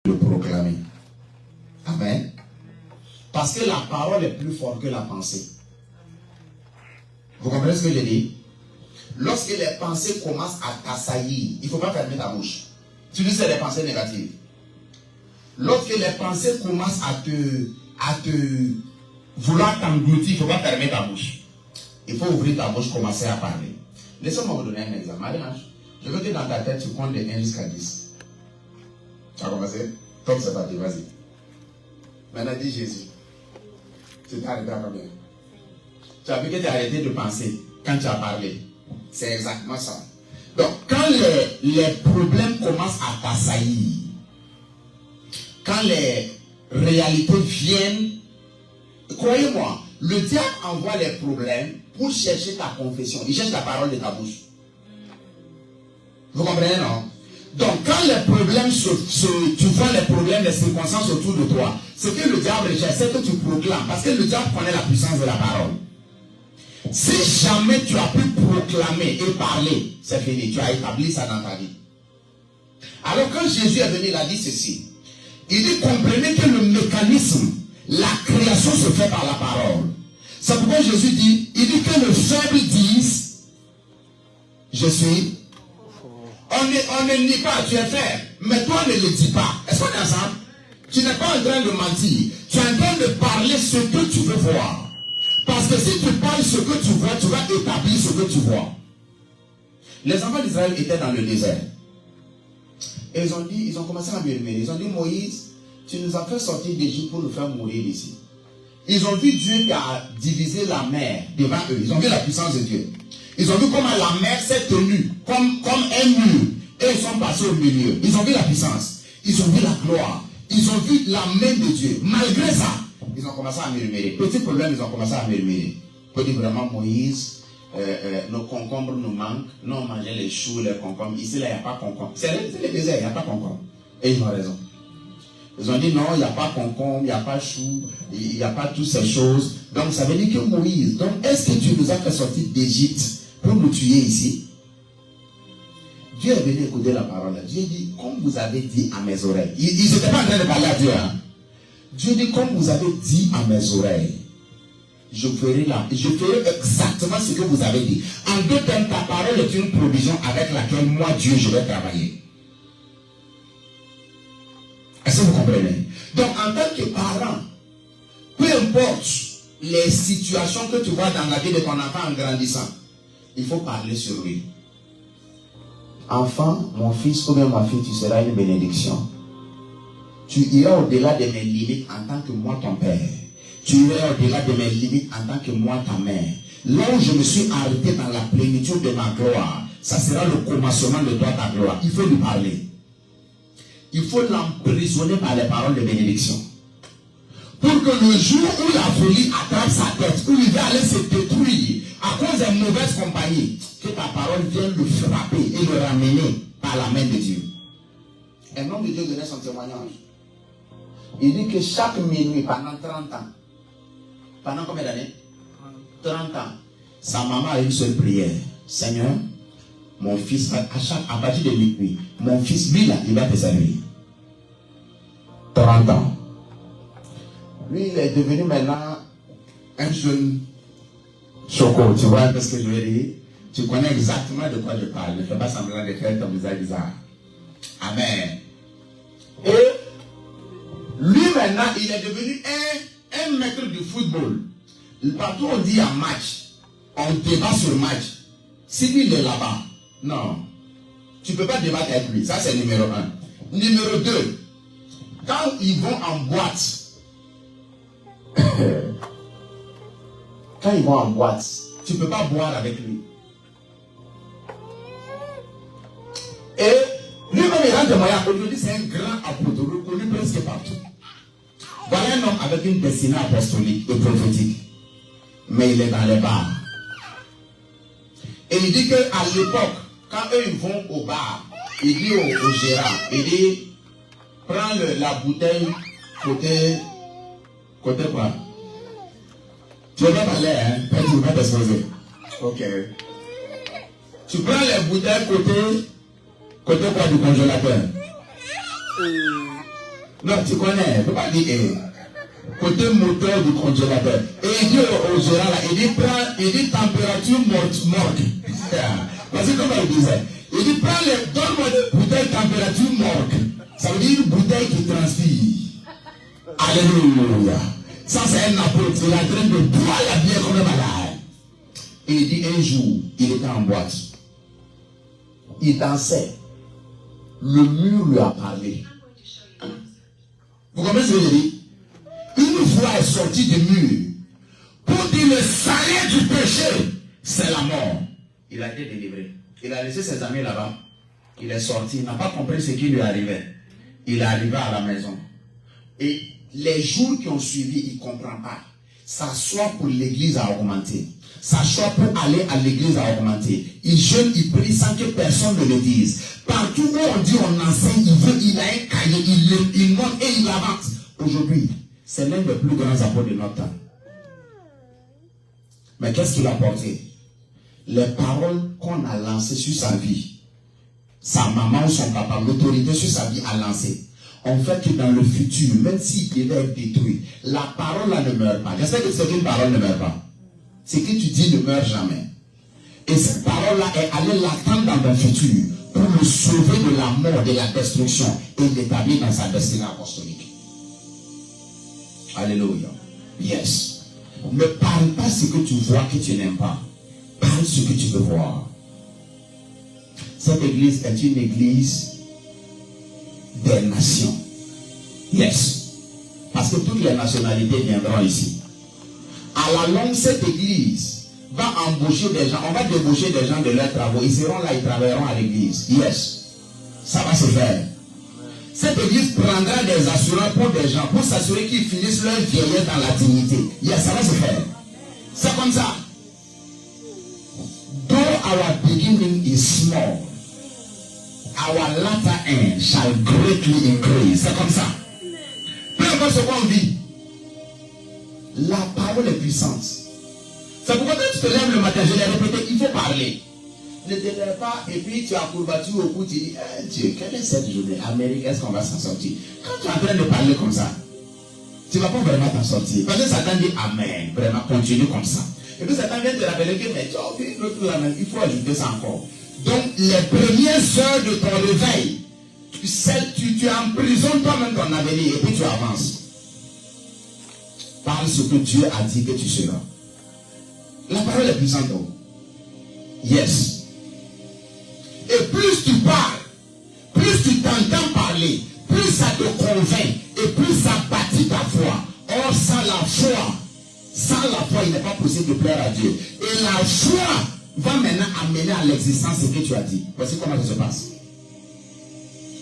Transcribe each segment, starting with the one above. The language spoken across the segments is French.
de proclamer. Amen. Parce que la parole est plus forte que la pensée. Vous comprenez ce que je dis? Lorsque les pensées commencent à t'assaillir, il ne faut pas fermer ta bouche. Tu dis que c'est des pensées négatives. Lorsque les pensées commencent à te vouloir t'engloutir, il ne faut pas fermer ta bouche. Il faut ouvrir ta bouche, commencer à parler. Laissez-moi vous donner un exemple. Marie-Ange, je veux que dans ta tête, tu comptes de 1 jusqu'à 10. Tu as commencé? Comme c'est parti, vas-y. Maintenant, dis Jésus. Tu t'es arrêté à combien? Tu as vu que tu as arrêté de penser quand tu as parlé. C'est exactement ça. Donc, quand les problèmes commencent à t'assaillir, quand les réalités viennent, croyez-moi, le diable envoie les problèmes pour chercher ta confession. Il cherche la parole de ta bouche. Vous comprenez, non? Donc, quand les problèmes tu vois les problèmes, les circonstances autour de toi, ce que le diable recherche, c'est que tu proclames. Parce que le diable connaît la puissance de la parole. Si jamais tu as pu proclamer et parler, c'est fini. Tu as établi ça dans ta vie. Alors, quand Jésus est venu, il a dit ceci. Il dit, comprenez que le mécanisme, la création se fait par la parole. C'est pourquoi Jésus dit, il dit que le faible dise, je suis. On ne nie pas, tu es faible. Mais toi ne le dis pas. Est-ce qu'on est ensemble? Tu n'es pas en train de mentir. Tu es en train de parler ce que tu veux voir. Parce que si tu parles ce que tu vois, tu vas établir ce que tu vois. Les enfants d'Israël étaient dans le désert. Et ils ont commencé à murmurer. Ils ont dit, Moïse, tu nous as fait sortir d'Égypte pour nous faire mourir ici. Ils ont vu Dieu qui a divisé la mer devant eux. Ils ont vu la puissance de Dieu. Ils ont vu comment la mer s'est tenue comme un mur. Et ils sont passés au milieu. Ils ont vu la puissance. Ils ont vu la gloire. Ils ont vu la main de Dieu. Malgré ça, ils ont commencé à murmurer. Petit problème, ils ont commencé à murmurer. Pour dire vraiment, Moïse, nos concombres nous manquent. Nous, on mangeait les choux, les concombres. Ici, là, il n'y a pas de concombres. C'est le désert, il n'y a pas de concombres. Et ils ont raison. Ils ont dit non, il n'y a pas concombre, il n'y a pas chou, il n'y a pas toutes ces choses. Donc ça veut dire que Moïse, donc est-ce que tu nous as fait sortir d'Égypte pour nous tuer ici? Dieu est venu écouter la parole. Dieu dit, comme vous avez dit à mes oreilles. Ils n'étaient pas en train de parler à Dieu. Hein? Dieu dit, comme vous avez dit à mes oreilles, je ferai exactement ce que vous avez dit. En deux termes, ta parole est une provision avec laquelle moi, Dieu, je vais travailler. Est-ce que vous comprenez? Donc, en tant que parent, peu importe les situations que tu vois dans la vie de ton enfant en grandissant, il faut parler sur lui. Enfant, mon fils ou bien ma fille, tu seras une bénédiction. Tu iras au-delà de mes limites en tant que moi, ton père. Tu iras au-delà de mes limites en tant que moi, ta mère. Là où je me suis arrêté dans la plénitude de ma gloire, ça sera le commencement de toi, ta gloire. Il faut lui parler. Il faut l'emprisonner par les paroles de bénédiction. Pour que le jour où la folie attrape sa tête, où il va aller se détruire à cause des mauvaises compagnies, que ta parole vienne le frapper et le ramener par la main de Dieu. Un homme de Dieu donnait son témoignage. Il dit que chaque minuit, pendant 30 ans, pendant combien d'années? 30 ans. Sa maman a une seule prière. Seigneur, mon fils, à partir de minuit, mon fils, lui là, il va te servir. 30 ans. Lui, il est devenu maintenant un jeune choco. Tu vois ce que je veux dire? Tu connais exactement de quoi je parle. Ne fais pas semblant de faire ton visage bizarre. Amen. Et lui maintenant, il est devenu un maître du football. Partout on dit un match, on débat sur match. Si lui il est là-bas, non. Tu ne peux pas débattre avec lui. Ça c'est numéro 1. Numéro 2. Quand ils vont en boîte, tu ne peux pas boire avec lui. Et lui-même il rend témoignage. Aujourd'hui c'est un grand apôtre reconnu presque partout. Voilà un homme avec une destinée apostolique et prophétique. Mais il est dans les bars. Et il dit qu'à l'époque, quand eux ils vont au bar, il dit au gérant, il dit, prends la bouteille côté quoi? Tu ne vas pas parler, hein? Tu ne vas pas t'exposer. Ok. Tu prends les bouteilles côté quoi du congélateur? Non, tu connais, il ne faut pas dire côté moteur du congélateur. Et il dit au gérant là, il dit température morte. Parce que comment il disait? Il dit donne-moi des bouteilles température morte. Ça veut dire une bouteille qui transpire. Alléluia. Ça c'est un apôtre. Il est en train de boire la bière comme un malade. Et il dit un jour, il était en boîte. Il dansait. Le mur lui a parlé. Vous comprenez ce que je dis? Une voix est sortie du mur pour dire le salaire du péché, c'est la mort. Il a été délivré. Il a laissé ses amis là-bas. Il est sorti. Il n'a pas compris ce qui lui arrivait. Il est arrivé à la maison. Et les jours qui ont suivi, il ne comprend pas. Sa choix pour l'église a augmenté. Sa choix pour aller à l'église a augmenté. Il jeûne, il prie sans que personne ne le dise. Partout où on dit on enseigne, il a un cahier, il monte et il avance. Aujourd'hui, c'est l'un des plus grands apôtres de notre temps. Mais qu'est-ce qu'il a porté? Les paroles qu'on a lancées sur sa vie, sa maman ou son papa, l'autorité sur sa vie a lancé. On fait que dans le futur, même s'il devait être détruit, la parole là ne meurt pas. J'espère que c'est qu'une parole ne meurt pas. Ce que tu dis ne meurt jamais. Et cette parole-là est allée l'attendre dans ton futur pour le sauver de la mort, de la destruction et l'établir dans sa destinée apostolique. Alléluia. Yes. Ne parle pas ce que tu vois que tu n'aimes pas. Parle ce que tu veux voir. Cette église est une église des nations. Yes. Parce que toutes les nationalités viendront ici. À la longue, cette église va embaucher des gens. On va débaucher des gens de leurs travaux. Ils seront là, ils travailleront à l'église. Yes. Ça va se faire. Cette église prendra des assurances pour des gens, pour s'assurer qu'ils finissent leur vieillesse dans la dignité. Yes, ça va se faire. C'est comme ça. Though our beginning is small, our latter end shall greatly increase. C'est comme ça. Peu importe ce qu'on vit, la parole est puissante. C'est pourquoi quand tu te lèves le matin, je l'ai répété, il faut parler. Ne te lève pas et puis tu as courbattu au cou, tu dis, Dieu, quelle est cette journée? Amérique, est-ce qu'on va s'en sortir? Quand tu es en train de parler comme ça, tu ne vas pas vraiment t'en sortir. Parce que Satan dit Amen, vraiment, continue comme ça. Et puis Satan vient te rappeler que, mais tu as oublié l'autre Amen, il faut ajouter ça encore. Donc, les premières heures de ton réveil, tu emprisonnes toi-même ton avenir et puis tu avances. Parle ce que Dieu a dit que tu seras. La parole est puissante. Yes. Et plus tu parles, plus tu t'entends parler, plus ça te convainc et plus ça bâtit ta foi. Or, sans la foi, il n'est pas possible de plaire à Dieu. Et la foi va maintenant amener à l'existence ce que tu as dit. Voici comment ça se passe.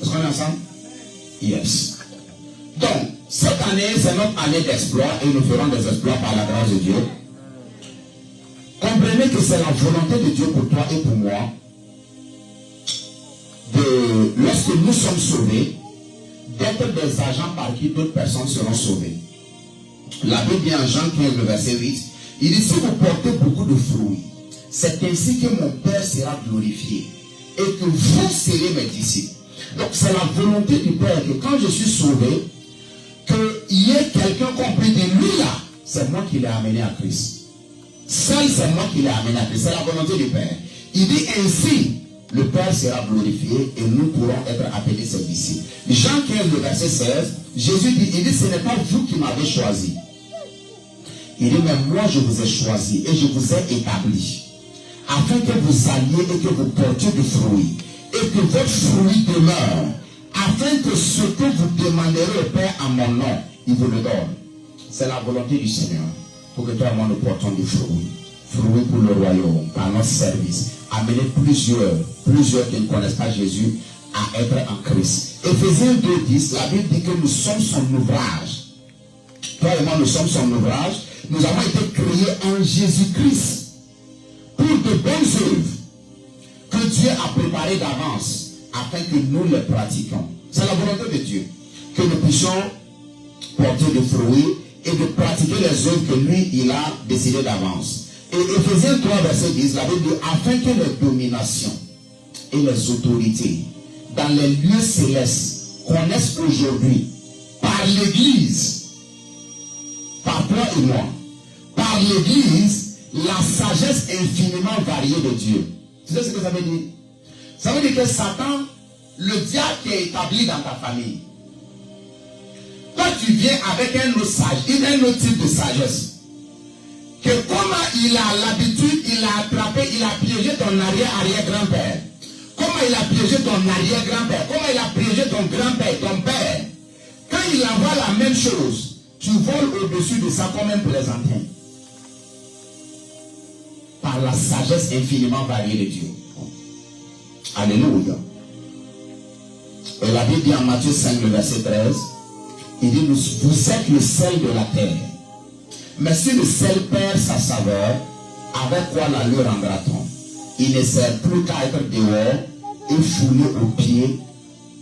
Est-ce qu'on est ensemble? Yes. Donc, cette année, c'est notre année d'exploit et nous ferons des exploits par la grâce de Dieu. Comprenez que c'est la volonté de Dieu pour toi et pour moi lorsque nous sommes sauvés, d'être des agents par qui d'autres personnes seront sauvées. La Bible dit en Jean 15, le verset 8, il dit, si vous portez beaucoup de fruits, c'est ainsi que mon Père sera glorifié et que vous serez mes disciples. Donc c'est la volonté du Père que quand je suis sauvé, qu'il y ait quelqu'un compris de lui là, c'est moi qui l'ai amené à Christ. Seul c'est moi qui l'ai amené à Christ. C'est la volonté du Père. Il dit ainsi, le Père sera glorifié et nous pourrons être appelés ses disciples. Jean 15, le verset 16, Jésus dit, il dit, ce n'est pas vous qui m'avez choisi. Il dit, mais moi je vous ai choisi et je vous ai établi, afin que vous alliez et que vous portiez du fruit, et que votre fruit demeure, afin que ce que vous demanderez au Père en mon nom, il vous le donne. C'est la volonté du Seigneur, pour que toi et moi nous portons du fruit. Fruit pour le royaume, par notre service. Amener plusieurs qui ne connaissent pas Jésus à être en Christ. Éphésiens 2:10, la Bible dit que nous sommes son ouvrage. Toi et moi, nous sommes son ouvrage. Nous avons été créés en Jésus-Christ pour de bonnes œuvres que Dieu a préparées d'avance afin que nous les pratiquions. C'est la volonté de Dieu. Que nous puissions porter des fruits et de pratiquer les œuvres que lui, il a décidé d'avance. Et Éphésiens 3, verset 10, la Bible dit, afin que les dominations et les autorités dans les lieux célestes connaissent aujourd'hui par l'Église, par toi et moi, par l'Église, la sagesse infiniment variée de Dieu. Tu sais ce que ça veut dire? Ça veut dire que Satan, le diable qui est établi dans ta famille, toi tu viens avec un autre sage, un autre type de sagesse. Que comment il a l'habitude, il a attrapé, il a piégé ton arrière-arrière-grand-père. Comment il a piégé ton arrière-grand-père. Comment il a piégé ton grand-père, ton père. Quand il envoie la même chose, tu voles au-dessus de ça comme un plaisantin. Par la sagesse infiniment variée de Dieu. Alléluia. Et la Bible dit en Matthieu 5, le verset 13, il dit, vous êtes le sel de la terre. Mais si le sel perd sa saveur, avec quoi la lui rendra-t-on? Il ne sert plus qu'à être dehors et foulé aux pieds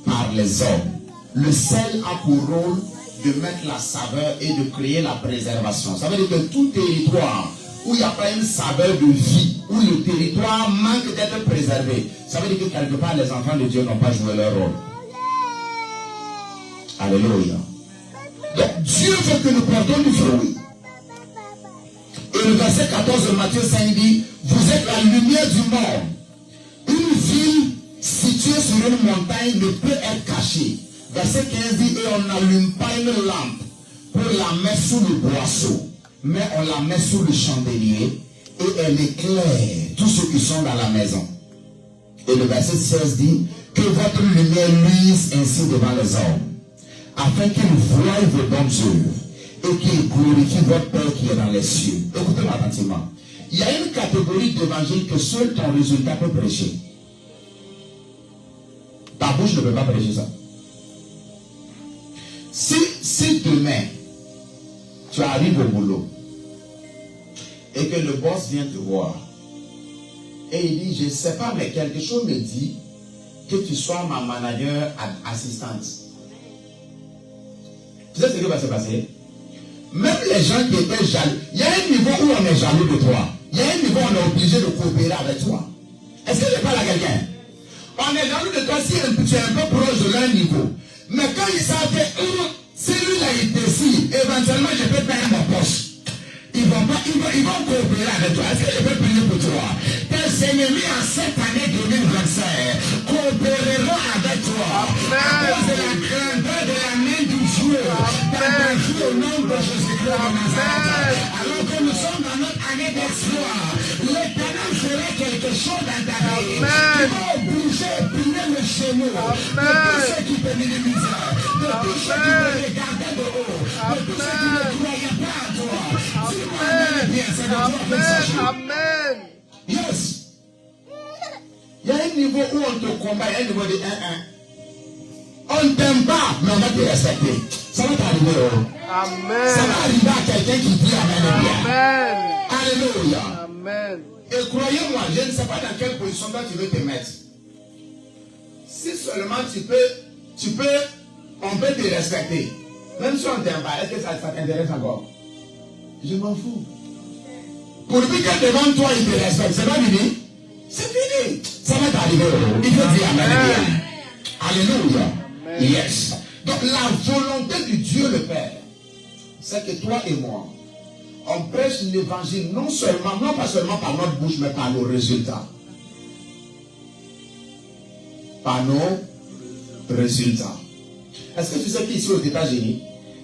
par les hommes. Le sel a pour rôle de mettre la saveur et de créer la préservation. Ça veut dire que tout territoire où il n'y a pas une saveur de vie, où le territoire manque d'être préservé, ça veut dire que quelque part les enfants de Dieu n'ont pas joué leur rôle. Alléluia. Donc Dieu veut que nous portons du fruit. Et le verset 14 de Matthieu 5 dit, vous êtes la lumière du monde. Une ville située sur une montagne ne peut être cachée. Verset 15 dit, et on n'allume pas une lampe pour la mettre sous le boisseau, mais on la met sous le chandelier et elle éclaire tous ceux qui sont dans la maison. Et le verset 16 dit, que votre lumière luise ainsi devant les hommes, afin qu'ils voient vos bonnes œuvres et qu'il glorifie votre Père qui est dans les cieux. Écoutez-moi attentivement. Il y a une catégorie d'évangile que seul ton résultat peut prêcher. Ta bouche ne peut pas prêcher ça. Si demain, tu arrives au boulot et que le boss vient te voir et il dit, je ne sais pas, mais quelque chose me dit que tu sois ma manager assistante. Tu sais ce qui va se passer? Même les gens qui étaient jaloux, il y a un niveau où on est jaloux de toi. Il y a un niveau où on est obligé de coopérer avec toi. Est-ce que je parle à quelqu'un? On est jaloux de toi si tu es un peu proche de leur niveau. Mais quand ils savent que si lui là il décide, éventuellement je peux payer ma poche. Ils vont coopérer avec toi. Est-ce que je peux prier pour toi? Tes ennemis en cette année 2025 coopéreront avec toi. À cause de la grandeur de la main du Dieu. Au nom de Jésus-Christ de Nazareth. Alors que nous sommes dans notre année d'exploit, l'Éternel fera quelque chose dans ta vie. Tu vas obliger de plier le genou de tous ceux qui te minimisent, de tous ceux qui te regardaient de haut, de tous ceux qui ne croyaient pas à toi. Amen. Yes. Il y a un niveau où on te combat, il y a un niveau de 1-1. On ne t'aime pas, mais on va te respecter. Ça va t'arriver. Amen. Ça va arriver à quelqu'un qui dit Amen. Amen. Alléluia. Amen. Et croyez-moi, je ne sais pas dans quelle position toi tu veux te mettre. Si seulement on peut te respecter. Même si on ne t'aime pas, est-ce que ça t'intéresse encore? Je m'en fous. Pour lui que devant toi il te respecte, c'est pas fini? C'est fini. Ça va t'arriver. Il faut dire Amen. Alléluia. Amen. Yes. Donc la volonté du Dieu le Père, c'est que toi et moi, on prêche l'évangile non pas seulement par notre bouche, mais par nos résultats. Par nos résultats. Est-ce que tu sais qu'ici aux États-Unis,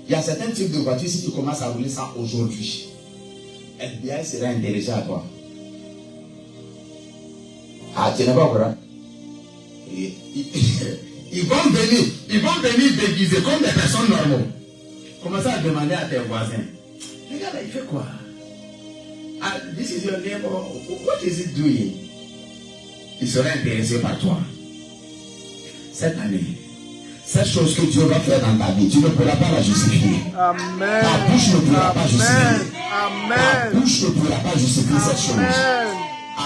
il y a certains types de voitures, si tu commences à rouler ça aujourd'hui, FBI sera intéressé à toi. Ah, tu n'es pas au courant? Ils vont venir déguisés comme des personnes normales. Commencez à demander à tes voisins. Regarde, il fait quoi? This is your neighbor. What is it doing? Il sera intéressé par toi. Cette année, cette chose que Dieu va faire dans ta vie, tu ne pourras pas la justifier. Amen. Ta bouche ne pourra pas justifier. Amen. Ta bouche ne pourra pas justifier cette chose. Amen.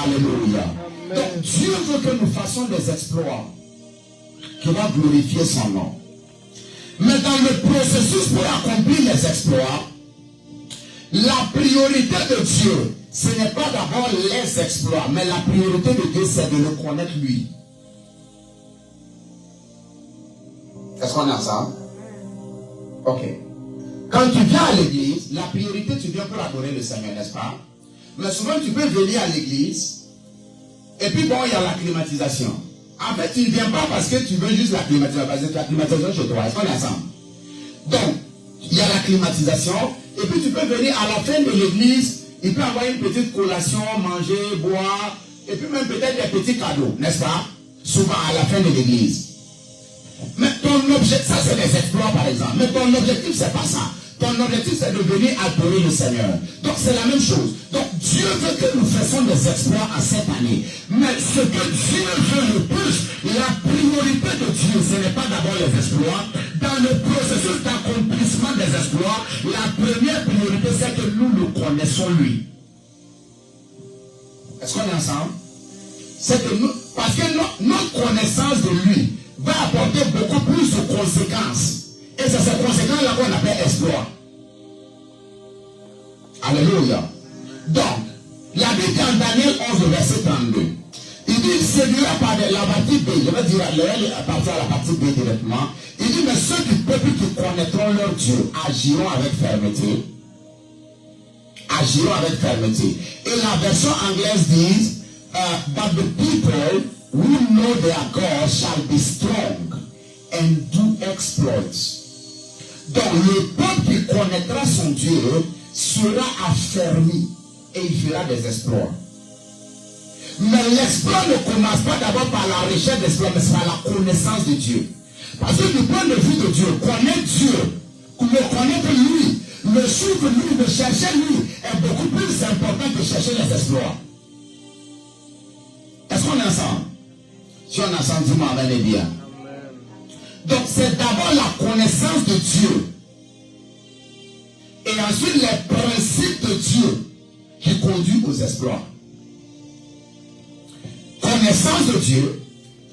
Alléluia. Amen. Donc Dieu veut que nous fassions des exploits qui vont glorifier son nom. Mais dans le processus pour accomplir les exploits, la priorité de Dieu, ce n'est pas d'abord les exploits, mais la priorité de Dieu, c'est de le connaître lui. Est-ce qu'on est ensemble? Ok. Quand tu viens à l'église, la priorité, tu viens pour adorer le Seigneur, n'est-ce pas? Mais souvent, tu peux venir à l'église, et puis bon, il y a la climatisation. En fait, tu ne viens pas parce que tu veux juste la climatisation, parce que la climatisation chez toi, est-ce qu'on est ensemble? Donc, il y a la climatisation, et puis tu peux venir à la fin de l'église, il peut y avoir une petite collation, manger, boire, et puis même peut-être des petits cadeaux, n'est-ce pas? Souvent à la fin de l'église. Mais ton objectif, ça c'est des exploits par exemple, mais ton objectif c'est pas ça. Ton objectif c'est de venir adorer le Seigneur. Donc c'est la même chose. Donc Dieu veut que nous fassions des exploits en cette année. Mais ce que Dieu veut le plus, la priorité de Dieu, ce n'est pas d'abord les exploits. Dans le processus d'accomplissement des exploits, la première priorité c'est que nous le connaissons lui. Est-ce qu'on est ensemble? C'est que nous, parce que notre connaissance de lui va apporter beaucoup plus de conséquences. Et c'est ces conséquences-là qu'on appelle exploit. Alléluia. Donc, la Bible en Daniel 11, verset 32. Il dit, il séduira par la partie B. Je vais dire à partir de la partie B directement. Il dit, mais ceux du peuple qui connaîtront leur Dieu agiront avec fermeté. Agiront avec fermeté. Et la version anglaise dit, but the people who know their God shall be strong and do exploits. Donc le peuple qui connaîtra son Dieu sera affermi et il fera des exploits. Mais l'exploit ne commence pas d'abord par la recherche d'exploits, mais par la connaissance de Dieu. Parce que du point de vue de Dieu, connaître Dieu, le connaître lui, le suivre lui, le chercher lui, est beaucoup plus important que chercher les exploits. Est-ce qu'on est ensemble? Si on est ensemble, dis-moi amen et bien. Donc c'est d'abord la connaissance de Dieu. Et ensuite les principes de Dieu qui conduisent aux exploits. Connaissance de Dieu,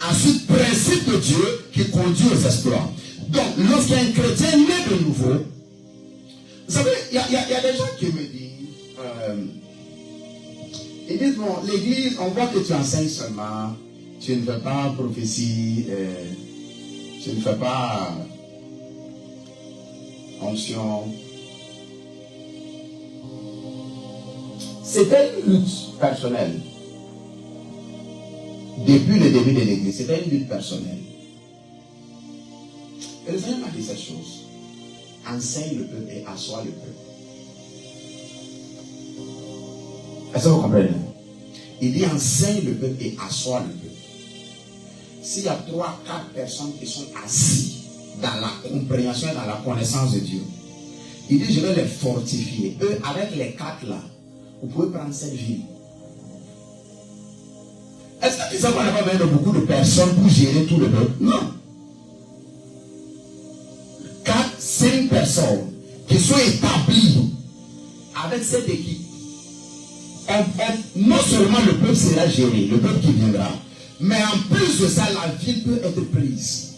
ensuite principe de Dieu qui conduit aux exploits. Donc lorsqu'un chrétien naît de nouveau, vous savez, il y a des gens qui me disent, ils disent, bon, l'église, on voit que tu enseignes seulement, tu ne fais pas prophétie, tu ne fais pas onction. C'était une lutte personnelle. Depuis le début de l'église, c'était une lutte personnelle. Et le Seigneur m'a dit cette chose. Enseigne le peuple et assois le peuple. Est-ce que vous comprenez? Il dit enseigne le peuple et assois le peuple. S'il y a 3, 4 personnes qui sont assises dans la compréhension et dans la connaissance de Dieu, il dit je vais les fortifier. Eux, avec les 4 là, vous pouvez prendre cette ville. Est-ce que tu sais qu'on n'a pas besoin de beaucoup de personnes pour gérer tout le peuple? Non. 4, 5 personnes qui sont établies avec cette équipe. Non seulement le peuple sera géré, le peuple qui viendra, mais en plus de ça, la ville peut être prise.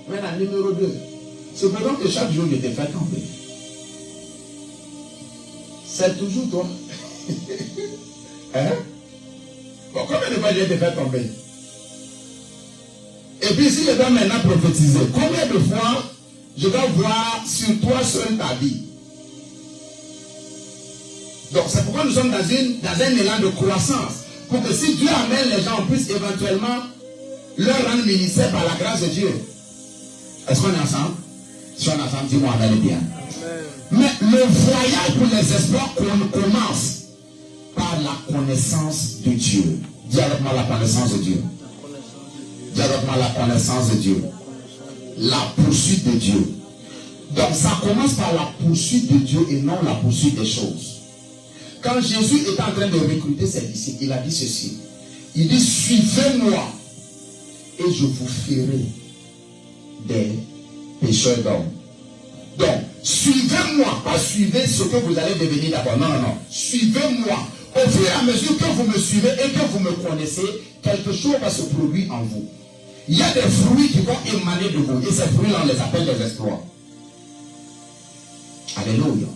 Maintenant, numéro 2. C'est pourtant que chaque jour je te fais tomber. C'est toujours toi. Hein? Bon, combien de fois je te fais tomber? Et puis si je dois maintenant prophétiser, combien de fois je dois voir sur toi seul ta vie? Donc c'est pourquoi nous sommes dans un élan de croissance. Pour que si Dieu amène les gens, on puisse éventuellement leur rendre ministère par la grâce de Dieu. Est-ce qu'on est ensemble? Si on est ensemble, dis-moi amen et bien. Mais le voyage pour les exploits commence par la connaissance de Dieu. Dis avec moi la connaissance de Dieu. Dis avec moi la connaissance de Dieu. La poursuite de Dieu. Donc ça commence par la poursuite de Dieu et non la poursuite des choses. Quand Jésus est en train de recruter ses disciples, il a dit ceci. Il dit, suivez-moi et je vous ferai des pécheurs d'hommes. Donc, suivez-moi, pas suivez ce que vous allez devenir d'abord. Non, non, non. Suivez-moi. Au fur et à mesure que vous me suivez et que vous me connaissez, quelque chose va se produire en vous. Il y a des fruits qui vont émaner de vous. Et ces fruits-là, on les appelle des exploits. Alléluia.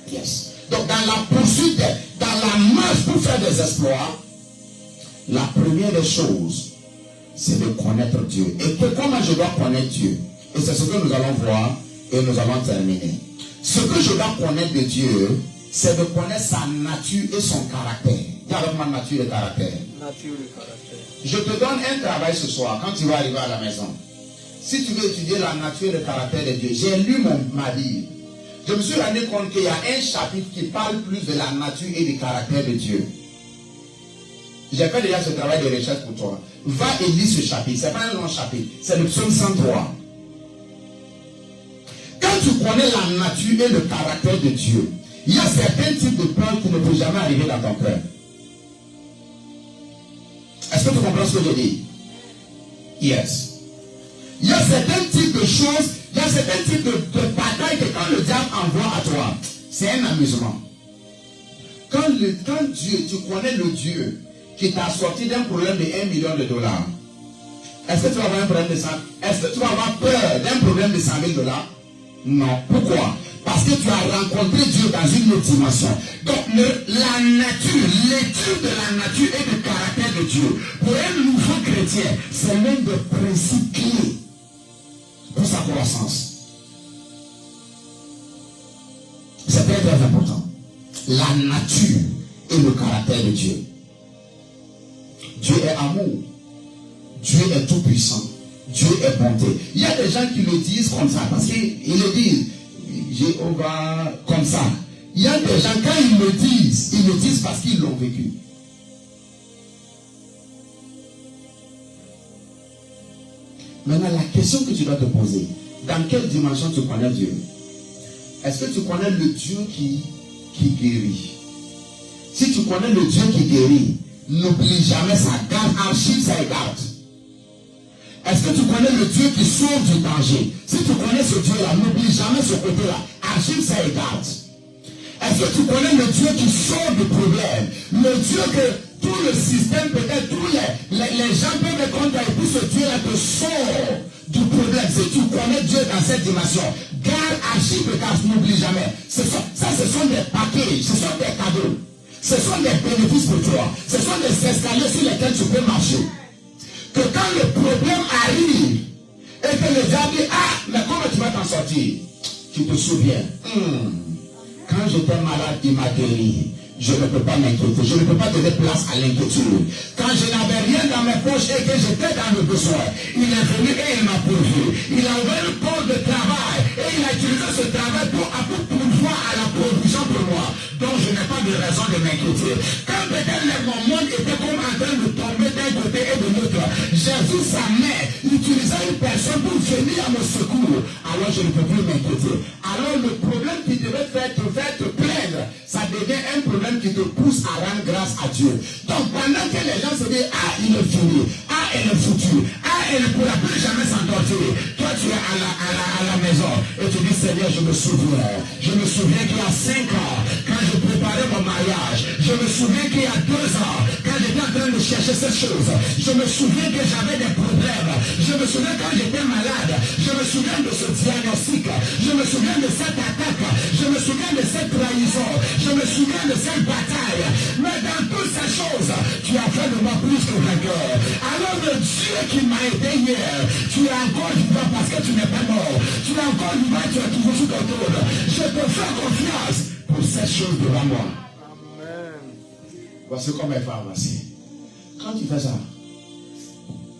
Yes. Donc dans la poursuite, dans la marche pour faire des exploits, la première des choses, c'est de connaître Dieu. Et comment je dois connaître Dieu? Et c'est ce que nous allons voir et nous allons terminer. Ce que je dois connaître de Dieu, c'est de connaître sa nature et son caractère. Dis avec ma nature et caractère. Nature et caractère. Je te donne un travail ce soir quand tu vas arriver à la maison. Si tu veux étudier la nature et le caractère de Dieu, j'ai lu ma Bible. Je me suis rendu compte qu'il y a un chapitre qui parle plus de la nature et du caractère de Dieu. J'ai fait déjà ce travail de recherche pour toi. Va et lis ce chapitre. Ce n'est pas un long chapitre. C'est le psaume 103. Quand tu connais la nature et le caractère de Dieu, il y a certains types de peurs qui ne peuvent jamais arriver dans ton cœur. Est-ce que tu comprends ce que je dis? Yes. Il y a certains types de choses, il y a certains types de batailles que quand le diable envoie à toi, c'est un amusement. Quand Dieu, tu connais le Dieu qui t'a sorti d'un problème de 1 million de dollars, est-ce que tu vas avoir un problème de 100? Est-ce que tu vas avoir peur d'un problème de 100 000 dollars? Non. Pourquoi? Parce que tu as rencontré Dieu dans une autre dimension. Donc la nature, l'étude de la nature et du caractère de Dieu, pour un nouveau chrétien, c'est l'un des principes clés pour sa croissance. C'est très très important. La nature et le caractère de Dieu. Dieu est amour. Dieu est tout puissant. Dieu est bonté. Il y a des gens qui le disent comme ça, parce qu'ils le disent, Jéhovah, comme ça. Il y a des gens, quand ils le disent parce qu'ils l'ont vécu. Maintenant, la question que tu dois te poser, dans quelle dimension tu connais Dieu? Est-ce que tu connais le Dieu qui guérit? Si tu connais le Dieu qui guérit, n'oublie jamais sa garde, archive sa garde. Est-ce que tu connais le Dieu qui sauve du danger? Si tu connais ce Dieu-là, n'oublie jamais ce côté-là. Archive sa garde. Est-ce que tu connais le Dieu qui sauve du problème? Le Dieu que tout le système, peut-être tous les gens peuvent être contre, et puis ce Dieu-là te sort du problème. Si tu connais Dieu dans cette dimension, garde, archive, garde, n'oublie jamais. Ce sont des paquets, ce sont des cadeaux. Ce sont des bénéfices pour toi. Ce sont des escaliers sur lesquels tu peux marcher. Que quand le problème arrive, et que le diable dit, ah, mais comment tu vas t'en sortir? Tu te souviens, quand j'étais malade, il m'a guéri. Je ne peux pas m'inquiéter. Je ne peux pas donner place à l'inquiétude. Quand je n'avais rien dans mes poches et que j'étais dans le besoin, il est venu et il m'a pourvu. Il a ouvert le port de travail et il a utilisé ce travail pour pourvoir à la provision pour moi. Donc je n'ai pas de raison de m'inquiéter. Quand peut-être mon monde était comme en train de tomber d'un côté et de l'autre, j'ai vu sa main utiliser une personne pour venir à mon secours. Alors je ne peux plus m'inquiéter. Alors le problème qui devait te faire te plaindre, ça devient un problème qui te pousse à rendre grâce à Dieu. Donc pendant que les gens se disent, ah, il est fini, ah, elle est foutue, ah, elle ne pourra plus jamais s'en sortir. Toi, tu es à la maison et tu dis, Seigneur, je me souviens qu'il y a 5 ans, quand je préparais mon mariage, je me souviens qu'il y a 2 ans, quand j'étais en train de chercher cette chose, je me souviens que j'avais des problèmes, je me souviens quand j'étais malade, je me souviens de ce diagnostic, je me souviens de cette attaque, je me souviens de cette trahison, je me souviens de cette bataille. Mais dans toutes ces choses, tu as fait de moi plus que vainqueur. Alors le Dieu qui m'a aidé hier, tu es encore vivant parce que tu n'es pas mort. Tu es encore vivant, tu es toujours sous contrôle. Je te fais confiance pour cette chose devant moi. Amen. Voici comment il faut avancer. Quand tu fais ça,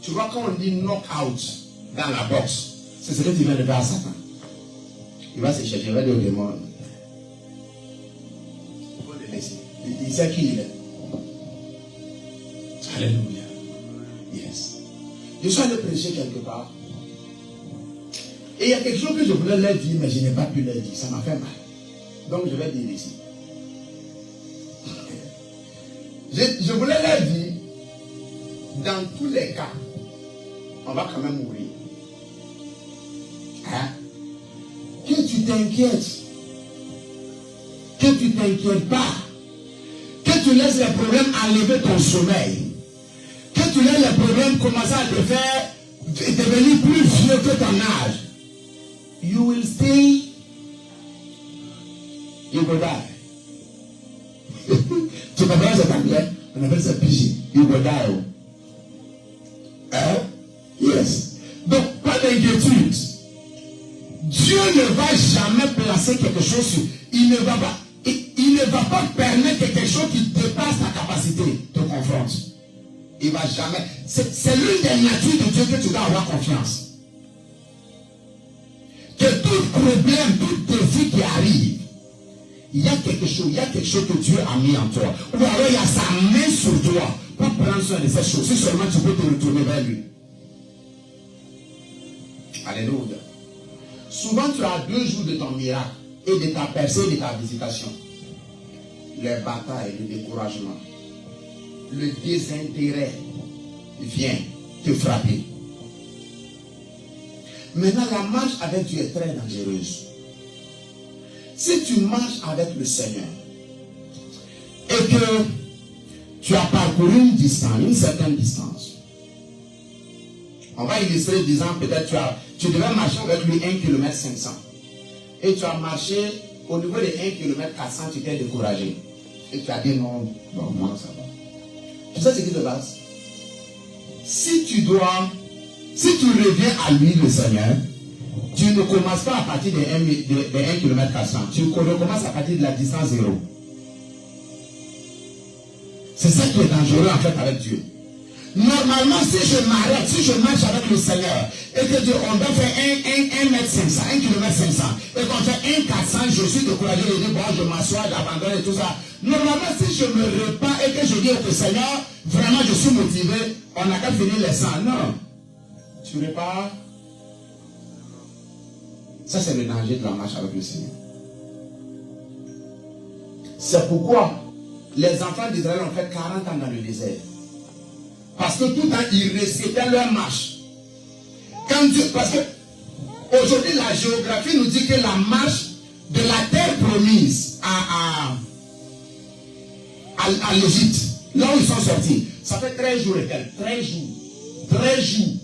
tu vois quand on dit knock out dans la boxe, c'est ce que tu viens de faire à Satan. Il va se chercher, il va dire au démon. Il sait qui il est. Alléluia. Yes. Je suis allé prêcher quelque part. Et il y a quelque chose que je voulais leur dire, mais je n'ai pas pu leur dire. Ça m'a fait mal. Donc je vais dire ici. Je voulais leur dire, dans tous les cas, on va quand même mourir. Hein? Que tu t'inquiètes. Que tu ne t'inquiètes pas. Que tu laisses les problèmes enlever ton sommeil. Que tu laisses les problèmes commencer à te faire devenir plus vieux que ton âge. You will stay. You will die. Tu comprends cet anglais? On appelle ça pigé. You will die. Hein? ne va jamais placer quelque chose sur. Il ne va pas permettre que quelque chose qui dépasse ta capacité te confronte. Il ne va jamais. C'est l'une des natures de Dieu que tu dois avoir confiance. Que tout problème, tout défi qui arrive, il y a quelque chose que Dieu a mis en toi. Ou alors il y a sa main sur toi pour prendre soin de ces choses. Si seulement tu peux te retourner vers lui. Alléluia. Souvent tu as 2 jours de ton miracle et de ta percée et de ta visitation. Les batailles, le découragement, le désintérêt vient te frapper. Maintenant, la marche avec Dieu est très dangereuse. Si tu marches avec le Seigneur et que tu as parcouru une certaine distance, on va illustrer disant peut-être tu devais marcher avec lui 1 km 500 et tu as marché au niveau de 1 km 400, tu t'es découragé et tu as dit non, moi ça va. Tu sais ce qui se passe? Si tu reviens à lui le Seigneur, tu ne commences pas à partir de 1 km 400, tu recommences à partir de la distance 0. C'est ça qui est dangereux en fait avec Dieu. Normalement, si je marche avec le Seigneur, et que Dieu, on doit faire 1 mètre 500, 1 km 500, et qu'on fait 1 400, je suis découragé, je dis, bon, je m'assois, j'abandonne et tout ça. Normalement, si je me repens et que je dis au Seigneur, vraiment, je suis motivé, on n'a qu'à finir les 100. Non. Tu repars. Ça, c'est le danger de la marche avec le Seigneur. C'est pourquoi les enfants d'Israël ont fait 40 ans dans le désert. Parce que tout le temps, ils récitaient leur marche. Parce que aujourd'hui, la géographie nous dit que la marche de la terre promise à l'Égypte, là où ils sont sortis, ça fait 13 jours et quelques. 13 jours. 13 jours.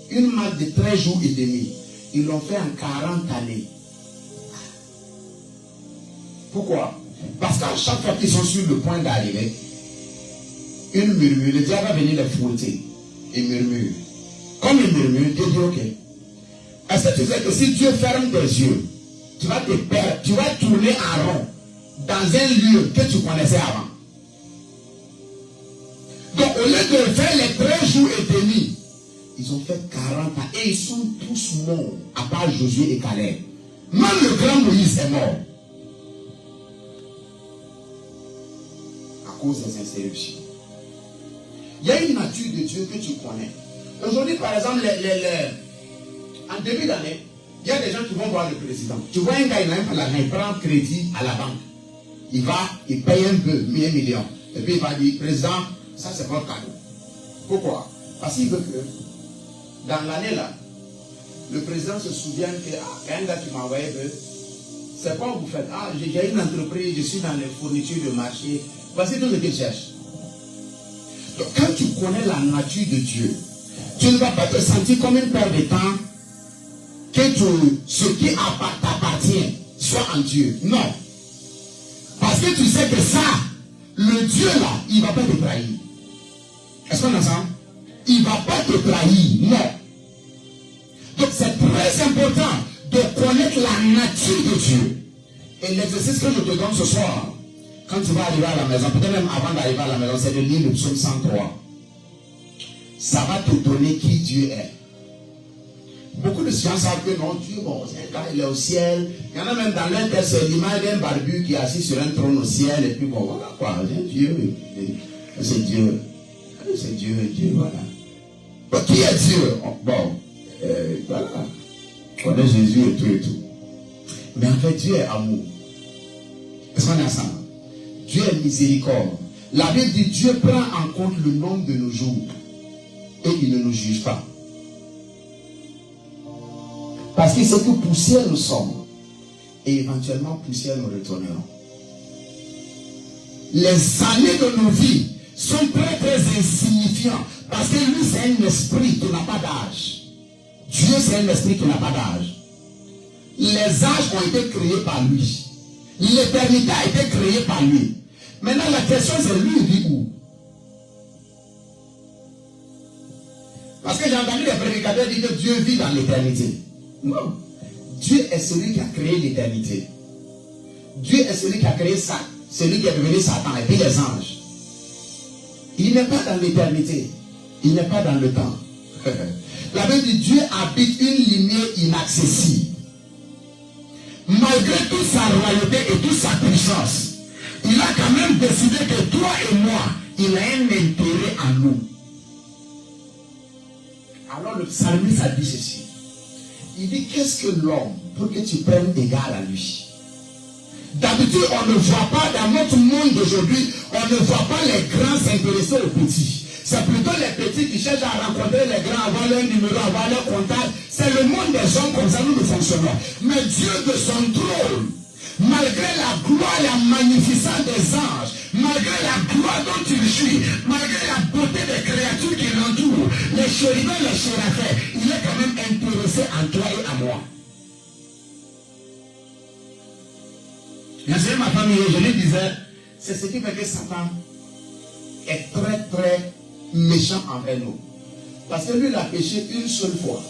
Une marche de 13 jours et demi. Ils l'ont fait en 40 années. Pourquoi? Parce qu'à chaque fois qu'ils sont sur le point d'arriver, une murmure, le diable va venir les frotter. Il murmure. Comme il murmure, Dieu dit ok. Est-ce que tu sais que si Dieu ferme tes yeux, tu vas te perdre, tu vas tourner en rond dans un lieu que tu connaissais avant. Donc au lieu de faire les 13 jours et demi, ils ont fait 40 ans et ils sont tous morts, à part Josué et Caleb. Même le grand Moïse est mort. À cause des interruptions. Il y a une nature de Dieu que tu connais. Aujourd'hui, par exemple, en début d'année, il y a des gens qui vont voir le président. Tu vois un gars, il prend crédit à la banque. Il paye un peu, 1 million. Et puis il va dire, président, ça c'est votre cadeau. Pourquoi? Parce qu'il veut que, dans l'année là, le président se souvienne que, un gars qui m'a envoyé, c'est quoi vous faites? Ah, j'ai une entreprise, je suis dans les fournitures de marché. Voici tout ce qu'il cherche. Donc, quand tu connais la nature de Dieu, tu ne vas pas te sentir comme une perte de temps que ce qui t'appartient soit en Dieu. Non. Parce que tu sais que ça, le Dieu là, il ne va pas te trahir. Est-ce qu'on entend? Il ne va pas te trahir. Non. Donc c'est très important de connaître la nature de Dieu. Et l'exercice que je te donne ce soir, quand tu vas arriver à la maison, peut-être même avant d'arriver à la maison, c'est de lire le psaume 103. Ça va te donner qui Dieu est. Beaucoup de gens savent que non, Dieu, bon, quand il est au ciel, il y en a même dans leur tête, c'est l'image d'un barbu qui est assis sur un trône au ciel, et puis bon, voilà quoi, c'est Dieu, c'est Dieu, c'est Dieu, Dieu, voilà. Bon, qui est Dieu? Bon, voilà, on connaît Jésus et tout et tout. Mais en fait, Dieu est amour. Est-ce qu'on est ensemble? Dieu est miséricorde. La Bible dit Dieu prend en compte le nombre de nos jours et il ne nous juge pas. Parce qu'il sait que poussière nous sommes et éventuellement poussière nous retournerons. Les années de nos vies sont très très insignifiantes parce que lui c'est un esprit qui n'a pas d'âge. Dieu c'est un esprit qui n'a pas d'âge. Les âges ont été créés par lui. L'éternité a été créée par lui. Maintenant la question c'est lui vit où? Parce que j'ai entendu les prédicateurs dire que Dieu vit dans l'éternité. Non. Dieu est celui qui a créé l'éternité. Dieu est celui qui a créé ça, celui qui est devenu Satan et puis les anges. Il n'est pas dans l'éternité. Il n'est pas dans le temps. La Bible dit Dieu habite une lumière inaccessible. Malgré toute sa royauté et toute sa puissance, il a quand même décidé que toi et moi, il a un intérêt en nous. Alors le psalmiste a dit ceci. Il dit, qu'est-ce que l'homme pour que tu prennes égard à lui? D'habitude, on ne voit pas dans notre monde d'aujourd'hui, on ne voit pas les grands s'intéresser aux petits. C'est plutôt les petits qui cherchent à rencontrer les grands, avoir leur numéro, avoir leur contact. C'est le monde des hommes comme ça, nous nous fonctionnons. Mais Dieu de son trône, malgré la gloire, la magnificence des anges, malgré la gloire dont il jouit, malgré la beauté des créatures qui l'entourent, les chérubins, les séraphins, il est quand même intéressé en toi et à moi. J'ai ma famille, je lui disais, c'est ce qui fait que Satan est très très méchant envers nous. Parce que lui, il a péché une seule fois.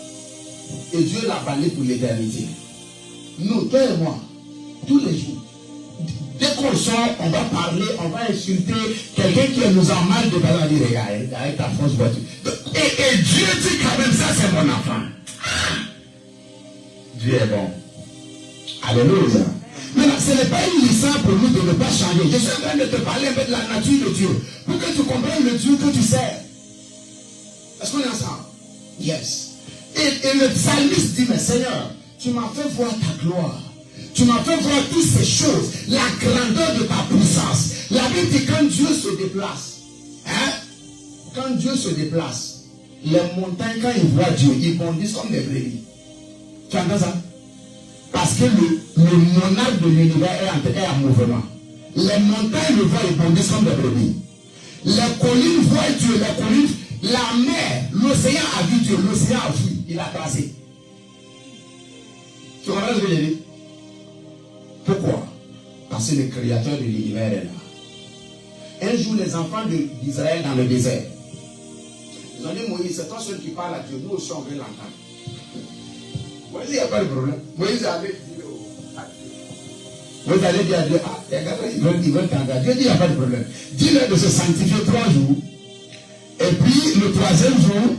Et Dieu l'a banni pour l'éternité. Nous, toi et moi, tous les jours, dès qu'on sort, on va parler, on va insulter quelqu'un qui nous a mal de parler, on dit, regarde, avec ta fausse voiture. Et Dieu dit quand même, ça c'est mon enfant. Dieu est bon. Alléluia. Maintenant, ce n'est pas une licence pour nous de ne pas changer. Je suis en train de te parler un peu de la nature de Dieu. Pour que tu comprennes le Dieu que tu sers. Est-ce qu'on est ensemble? Yes. Et le psalmiste dit, mais Seigneur, tu m'as fait voir ta gloire. Tu m'as fait voir toutes ces choses. La grandeur de ta puissance. La Bible dit quand Dieu se déplace. Hein? Quand Dieu se déplace, les montagnes, quand ils voient Dieu, ils bondissent comme des brebis. Tu entends ça? Parce que le monarque de l'univers est en mouvement. Les montagnes le voient et bondissent comme des brebis. Les collines voient Dieu, les collines, la mer, l'océan a vu Dieu, l'océan a vu, il a tracé. Tu comprends ce que je dis? Pourquoi? Parce que le créateur de l'univers est là. Un jour, les enfants d'Israël dans le désert, ils ont dit, Moïse, c'est toi seul qui parle à Dieu, nous aussi on veut l'entendre. Moïse, il n'y a pas de problème. Moïse avait dit à Dieu. Moïse allait dire à Dieu, ah, les gars, ils veulent t'entendre. Dieu dit, il n'y a pas de problème. Dis-leur de se sanctifier 3 jours. Et puis, le 3e jour,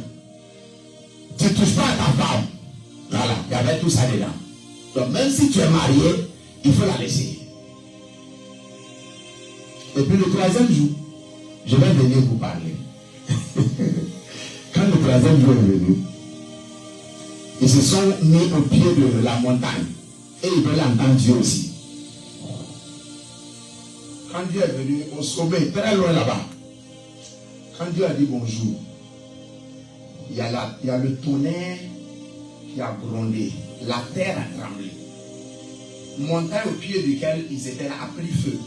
tu ne touches pas à ta femme. Voilà, il y avait tout ça dedans. Donc, même si tu es marié, il faut la laisser. Et puis, le 3e jour, je vais venir vous parler. Quand le 3e jour est venu, ils se sont mis au pied de la montagne. Et ils veulent entendre Dieu aussi. Quand Dieu est venu au sommet, très loin là-bas, quand Dieu a dit bonjour, il y a le tonnerre qui a grondé. La terre a tremblé. Montagne au pied duquel ils étaient là a pris feu.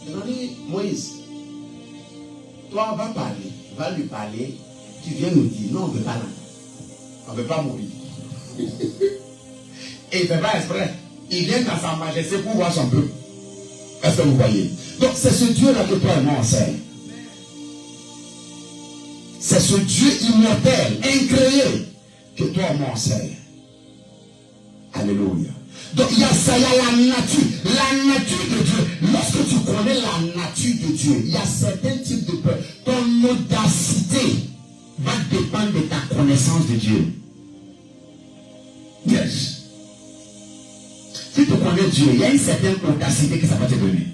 Ils ont dit, Moïse, toi va parler, va lui parler, tu viens nous dire, non on ne veut pas l'entendre. On ne veut pas mourir. Et il ne fait pas exprès. Il vient dans sa majesté pour voir son peuple. Est-ce que vous voyez? Donc c'est ce Dieu-là que toi et moi on sert. C'est ce Dieu immortel, incréé, que toi et moi on sert. Alléluia. Donc il y a ça, il y a la nature de Dieu. Lorsque tu connais la nature de Dieu, il y a certains types de peur. Ton audacité va dépendre de ta connaissance de Dieu. Yes. Si tu connais Dieu, il y a une certaine audacité que ça va te donner.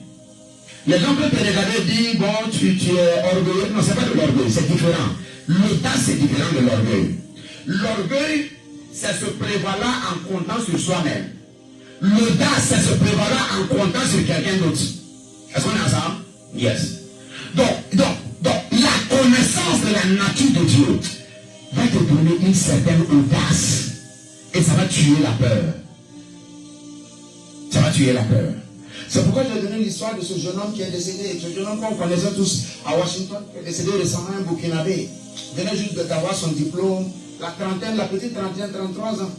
Les gens peuvent te regarder et dire, bon, tu es orgueilleux. Non, ce n'est pas de l'orgueil, c'est différent. L'audace, c'est différent de l'orgueil. L'orgueil, c'est se prévaloir en comptant sur soi-même. L'audace, c'est se prévaloir en comptant sur quelqu'un d'autre. Est-ce qu'on est ensemble? Yes. Donc, la connaissance de la nature de Dieu va te donner une certaine audace. Et ça va tuer la peur. Ça va tuer la peur. C'est pourquoi je vais donner l'histoire de ce jeune homme qui est décédé. Ce jeune homme qu'on connaissait tous à Washington, qui est décédé récemment à Burkinabé. Il venait juste d'avoir son diplôme, la trentaine, la petite trentaine, 33 ans.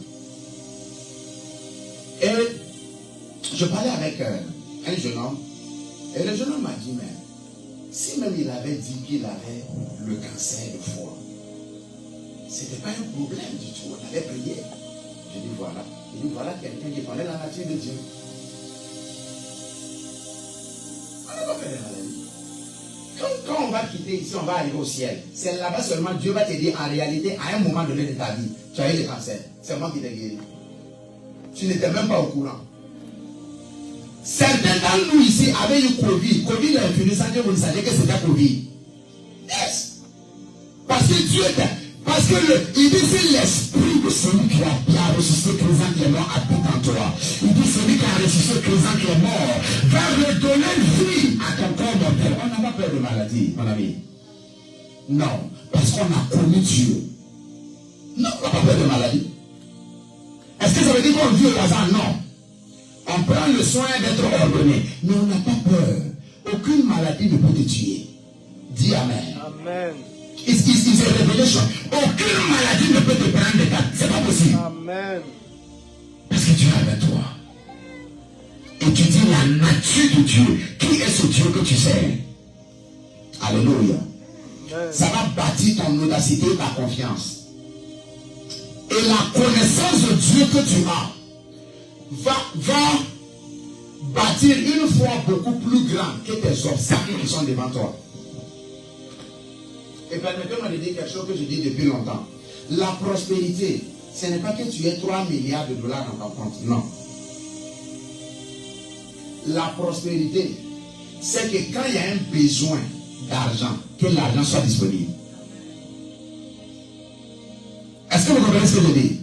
Et je parlais avec un jeune homme. Et le jeune homme m'a dit, mais si même il avait dit qu'il avait le cancer de foie, ce n'était pas un problème du tout. On avait prié. Je dis voilà. Je dis, voilà quelqu'un qui connaît la nature de Dieu. On n'a pas peur des maladies. Quand on va quitter ici, on va arriver au ciel. C'est là-bas seulement Dieu va te dire, en réalité, à un moment donné de ta vie, tu as eu le cancer. C'est moi qui t'ai guéri. Tu n'étais même pas au courant. Certains d'entre nous ici avaient eu Covid. Covid est venu sans que vous ne sachiez que c'était Covid. Yes. Parce que Dieu était. Parce que il dit c'est l'esprit de celui qui a ressuscité Christ qui est mort habite en toi. Il dit celui qui a ressuscité Christ qui est mort va redonner vie à ton corps mortel. On n'a pas peur de maladie, mon ami. Non, parce qu'on a connu Dieu. Non, on n'a pas peur de maladie. Est-ce que ça veut dire qu'on vit au hasard? Non. On prend le soin d'être ordonné. Mais on n'a pas peur. Aucune maladie ne peut te tuer. Dis Amen. Amen. It's a revelation. Aucune maladie ne peut te prendre de tête. C'est pas possible. Amen. Parce que Dieu est avec toi. Et tu dis la nature de Dieu. Qui est ce Dieu que tu sais? Alléluia. Amen. Ça va bâtir ton audacité et ta confiance. Et la connaissance de Dieu que tu as va bâtir une foi beaucoup plus grande que tes obstacles qui sont devant toi. Et permettez-moi de dire quelque chose que je dis depuis longtemps. La prospérité, ce n'est pas que tu aies 3 milliards de dollars dans ton compte. Non. La prospérité, c'est que quand il y a un besoin d'argent, que l'argent soit disponible. Est-ce que vous comprenez ce que je dis?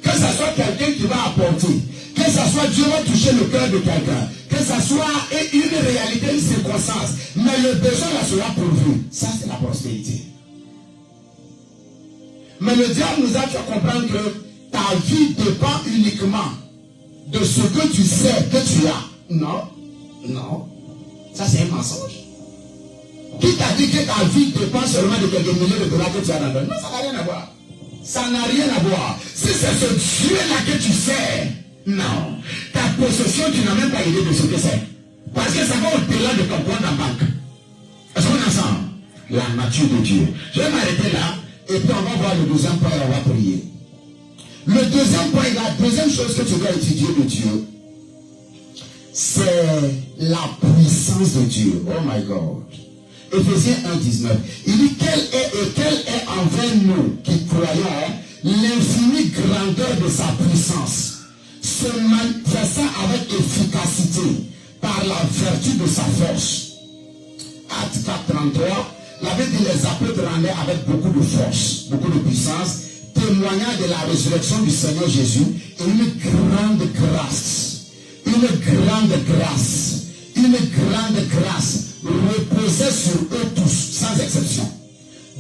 Que ce soit quelqu'un qui va apporter, que ce soit Dieu va toucher le cœur de quelqu'un, que ce soit une réalité, une circonstance, mais le besoin là sera pourvu. Ça, c'est la prospérité. Mais le diable nous a fait comprendre que ta vie dépend uniquement de ce que tu sais que tu as. Non, non. Ça, c'est un mensonge. Qui t'a dit que ta vie dépend seulement de quelques milliers de dollars que tu as dans le monde? Non, ça n'a rien à voir. Ça n'a rien à voir. Si c'est ce Dieu-là que tu sais, non. Ta possession, tu n'as même pas idée de ce que c'est. Parce que ça va au-delà de ton compte en banque. Est-ce qu'on est ensemble? La nature de Dieu. Je vais m'arrêter là, et puis on va voir le deuxième point et on va prier. Le deuxième point, la deuxième chose que tu dois étudier de Dieu, c'est la puissance de Dieu. Oh my God. Éphésiens 1,19. Il dit quelle est envers nous qui croyons l'infinie grandeur de sa puissance, se manifestant avec efficacité par la vertu de sa force. Acte 4,33. La Bible dit les apôtres rendaient avec beaucoup de force, beaucoup de puissance, témoignant de la résurrection du Seigneur Jésus et une grande grâce. Une grande grâce reposait sur eux tous, sans exception.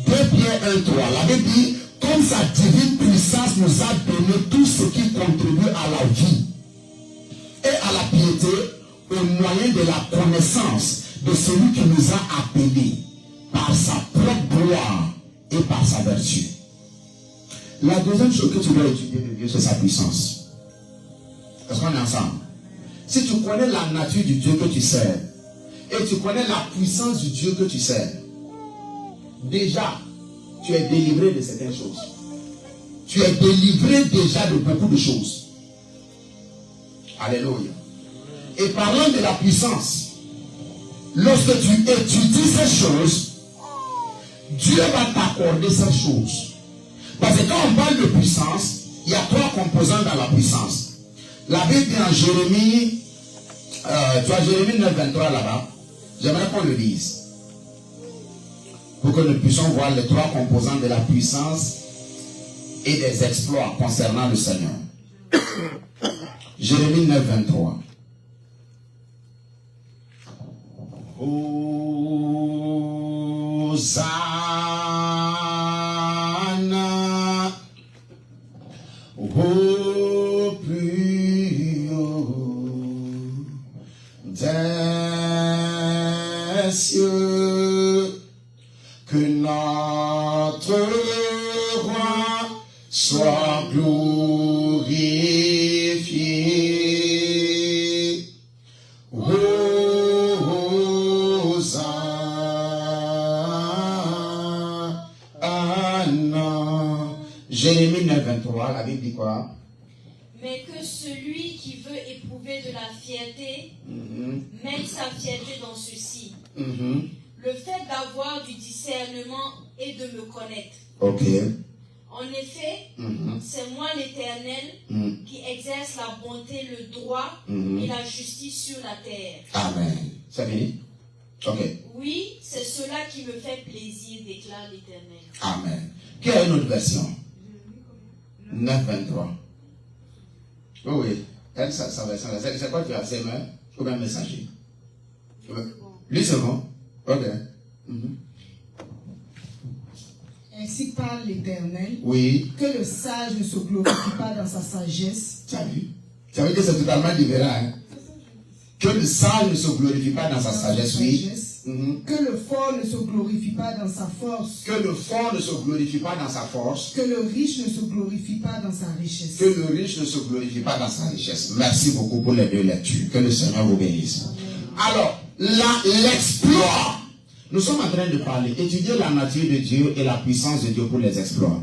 2 Pierre 1,3. La Bible dit, comme sa divine puissance nous a donné tout ce qui contribue à la vie et à la piété au moyen de la connaissance de celui qui nous a appelés par sa propre gloire et par sa vertu. La deuxième chose que tu dois étudier de Dieu, c'est sa puissance. Est-ce qu'on est ensemble? Si tu connais la nature du Dieu que tu sers, et tu connais la puissance du Dieu que tu sers, déjà, tu es délivré de certaines choses. Tu es délivré déjà de beaucoup de choses. Alléluia. Et parlant de la puissance, lorsque tu étudies ces choses, Dieu va t'accorder ces choses. Parce que quand on parle de puissance, il y a 3 composants dans la puissance. La Bible dit en Jérémie, tu as Jérémie 9, 23 là-bas. J'aimerais qu'on le lise. Pour que nous puissions voir les 3 composants de la puissance et des exploits concernant le Seigneur. Jérémie 9, 23. Hosanna au plus haut des cieux, que notre roi soit glorifié. Hosanna. Jérémie 9, 23, la Bible dit quoi? Mais que celui qui veut éprouver de la fierté mette sa fierté dans ceci. Le fait d'avoir du discernement et de me connaître. Ok. En effet, c'est moi l'Éternel qui exerce la bonté, le droit et la justice sur la terre. Amen. C'est fini? Ok. Oui, c'est cela qui me fait plaisir, déclare l'Éternel. Amen. Qui a une autre version? 9.23. Oui, oui. Elle, sa version. C'est quoi tu as? C'est main ou bien messager? Lui, c'est bon. Ok. Ainsi parle l'Éternel. Oui. Que le sage ne se glorifie pas dans sa sagesse. Tu as vu? Ça veut dire que c'est totalement différent. Hein? Que le sage ne se glorifie pas dans sa sagesse, oui. Que le fort ne se glorifie pas dans sa force. Que le fort ne se glorifie pas dans sa force. Que le riche ne se glorifie pas dans sa richesse. Que le riche ne se glorifie pas dans sa richesse. Merci beaucoup pour les deux lectures. Que le Seigneur vous bénisse. Alors, l'exploit. Nous sommes en train de parler, étudier la nature de Dieu et la puissance de Dieu pour les exploits.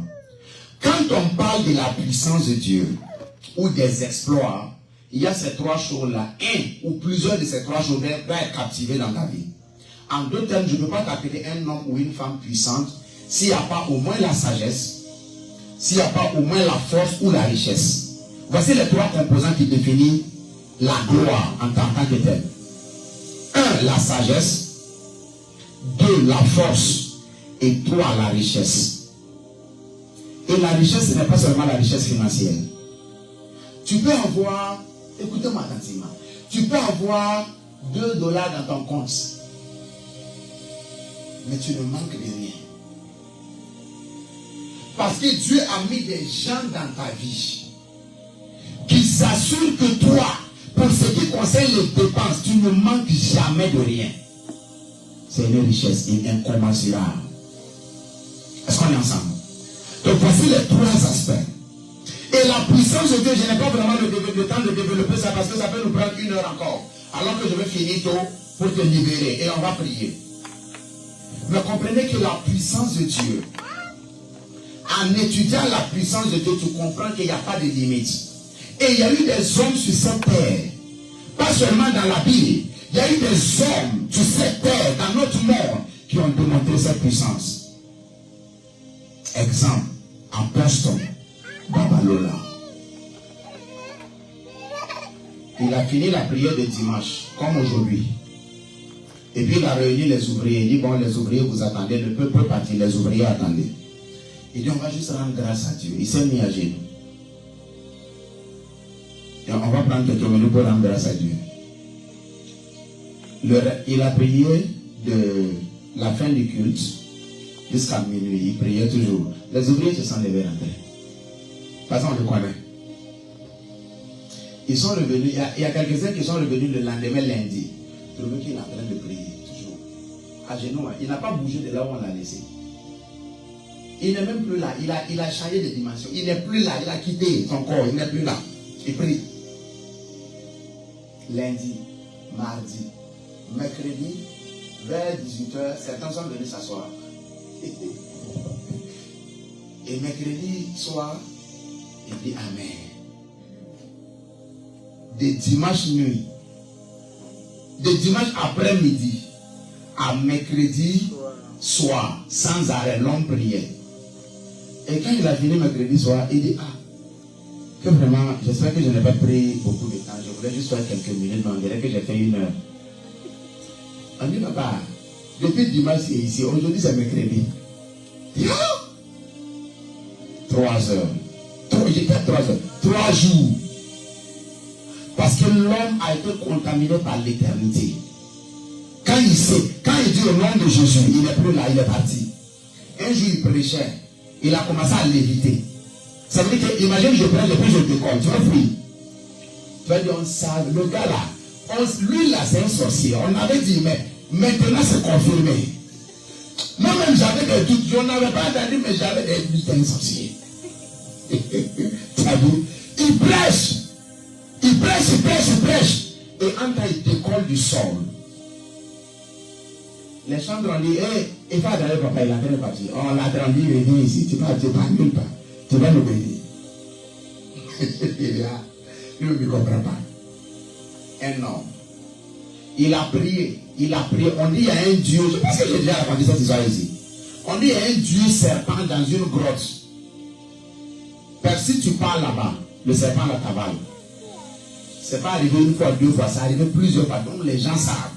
Quand on parle de la puissance de Dieu ou des exploits, il y a ces trois choses-là. Un ou plusieurs de ces trois choses doivent être captivés dans ta vie. En d'autres termes, je ne peux pas t'appeler un homme ou une femme puissante s'il n'y a pas au moins la sagesse, s'il n'y a pas au moins la force ou la richesse. Voici les trois composants qui définissent la gloire en tant que telle. 1. La sagesse. 2. La force. Et 3. La richesse. Et la richesse, ce n'est pas seulement la richesse financière. Tu peux avoir, écoutez-moi attentivement, tu peux avoir $2 dans ton compte, mais tu ne manques de rien. Parce que Dieu a mis des gens dans ta vie qui s'assurent que toi, pour ce qui concerne les dépenses, tu ne manques jamais de rien. C'est une richesse incommensurable. Est-ce qu'on est ensemble? Donc voici les trois aspects. Et la puissance de Dieu, je n'ai pas vraiment le temps de développer ça parce que ça peut nous prendre 1 heure encore. Alors que je vais finir tôt pour te libérer et on va prier. Mais comprenez que la puissance de Dieu, en étudiant la puissance de Dieu, tu comprends qu'il n'y a pas de limite. Et il y a eu des hommes sur cette terre, pas seulement dans la Bible, il y a eu des hommes sur cette terre, dans notre monde, qui ont démontré cette puissance. Exemple, apôstole Babalola. Il a fini la prière de dimanche, comme aujourd'hui. Et puis il a réuni les ouvriers. Il dit, bon, les ouvriers, vous attendez, le peuple peut partir, les ouvriers attendez. Il dit, on va juste rendre grâce à Dieu. Il s'est mis à genoux. Et on va prendre quelques minutes pour rendre grâce à Dieu. Il a prié de la fin du culte jusqu'à minuit. Il priait toujours. Les ouvriers se sont levés rentrés. Parce qu'on le connaît. Ils sont revenus, il y a quelques-uns qui sont revenus le lendemain lundi. Trouvé qu'il est en train de prier, toujours. À genoux, il n'a pas bougé de là où on l'a laissé. Il n'est même plus là. Il a changé de dimension. Il n'est plus là. Il a quitté son corps. Il n'est plus là. Il prie. Lundi, mardi, mercredi, vers 18h, certains sont venus s'asseoir. Et mercredi soir, il dit Amen. De dimanche nuit, de dimanche après-midi à mercredi soir, sans arrêt, l'homme priait. Et quand il a fini mercredi soir, il dit que vraiment, j'espère que je n'ai pas pris beaucoup de temps. Je voulais juste faire quelques minutes, mais on dirait que j'ai fait 1 heure. On dit papa, depuis dimanche c'est ici, aujourd'hui c'est mercredi. 3 heures. J'ai fait 3 heures. 3 jours. Parce que l'homme a été contaminé par l'éternité. Quand il dit au nom de Jésus, il n'est plus là, il est parti. Un jour il prêchait, il a commencé à léviter. Ça veut dire que, imagine, je prends, puis je décolle, tu vas fuir. Tu vas dire, on savait, le gars là, lui là c'est un sorcier. On avait dit, mais maintenant c'est confirmé. Moi-même j'avais des doutes, je n'avais pas entendu, mais j'avais des doutes, c'est un sorcier. Tu as vu? Il prêche. Il prêche. Et entre il décolle du sol. Les chambres ont dit, il va aller, papa, il a parti. On l'a grandi, il est venu ici, tu vas nulle part. Tu vas nous bénir. Il ne comprend pas. Un homme. Il a prié. On dit il y a un Dieu. Je pense que j'ai déjà raconté cette histoire ici. On dit il y a un Dieu serpent dans une grotte. Si tu parles là-bas, le serpent la cavale. C'est pas arrivé une fois, deux fois, c'est arrivé plusieurs fois. Donc les gens savent.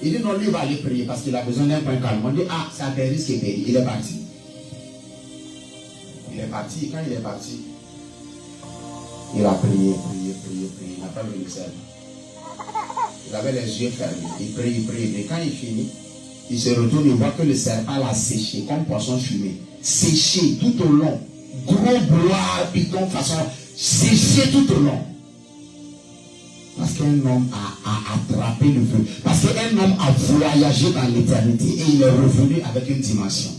Il dit non, lui va aller prier parce qu'il a besoin d'un point calme. On dit ah, c'est un risque qui est payé. Il est parti. Il est parti. Quand il est parti, il a prié. Il n'a pas vu le serpent. Il avait les yeux fermés. Il prie. Et quand il finit, il se retourne, il voit que le serpent l'a séché, comme poisson fumé. Séché tout au long. Gros bois, piton, façon, séché tout au long. Parce qu'un homme a attrapé le feu. Parce qu'un homme a voyagé dans l'éternité et il est revenu avec une dimension.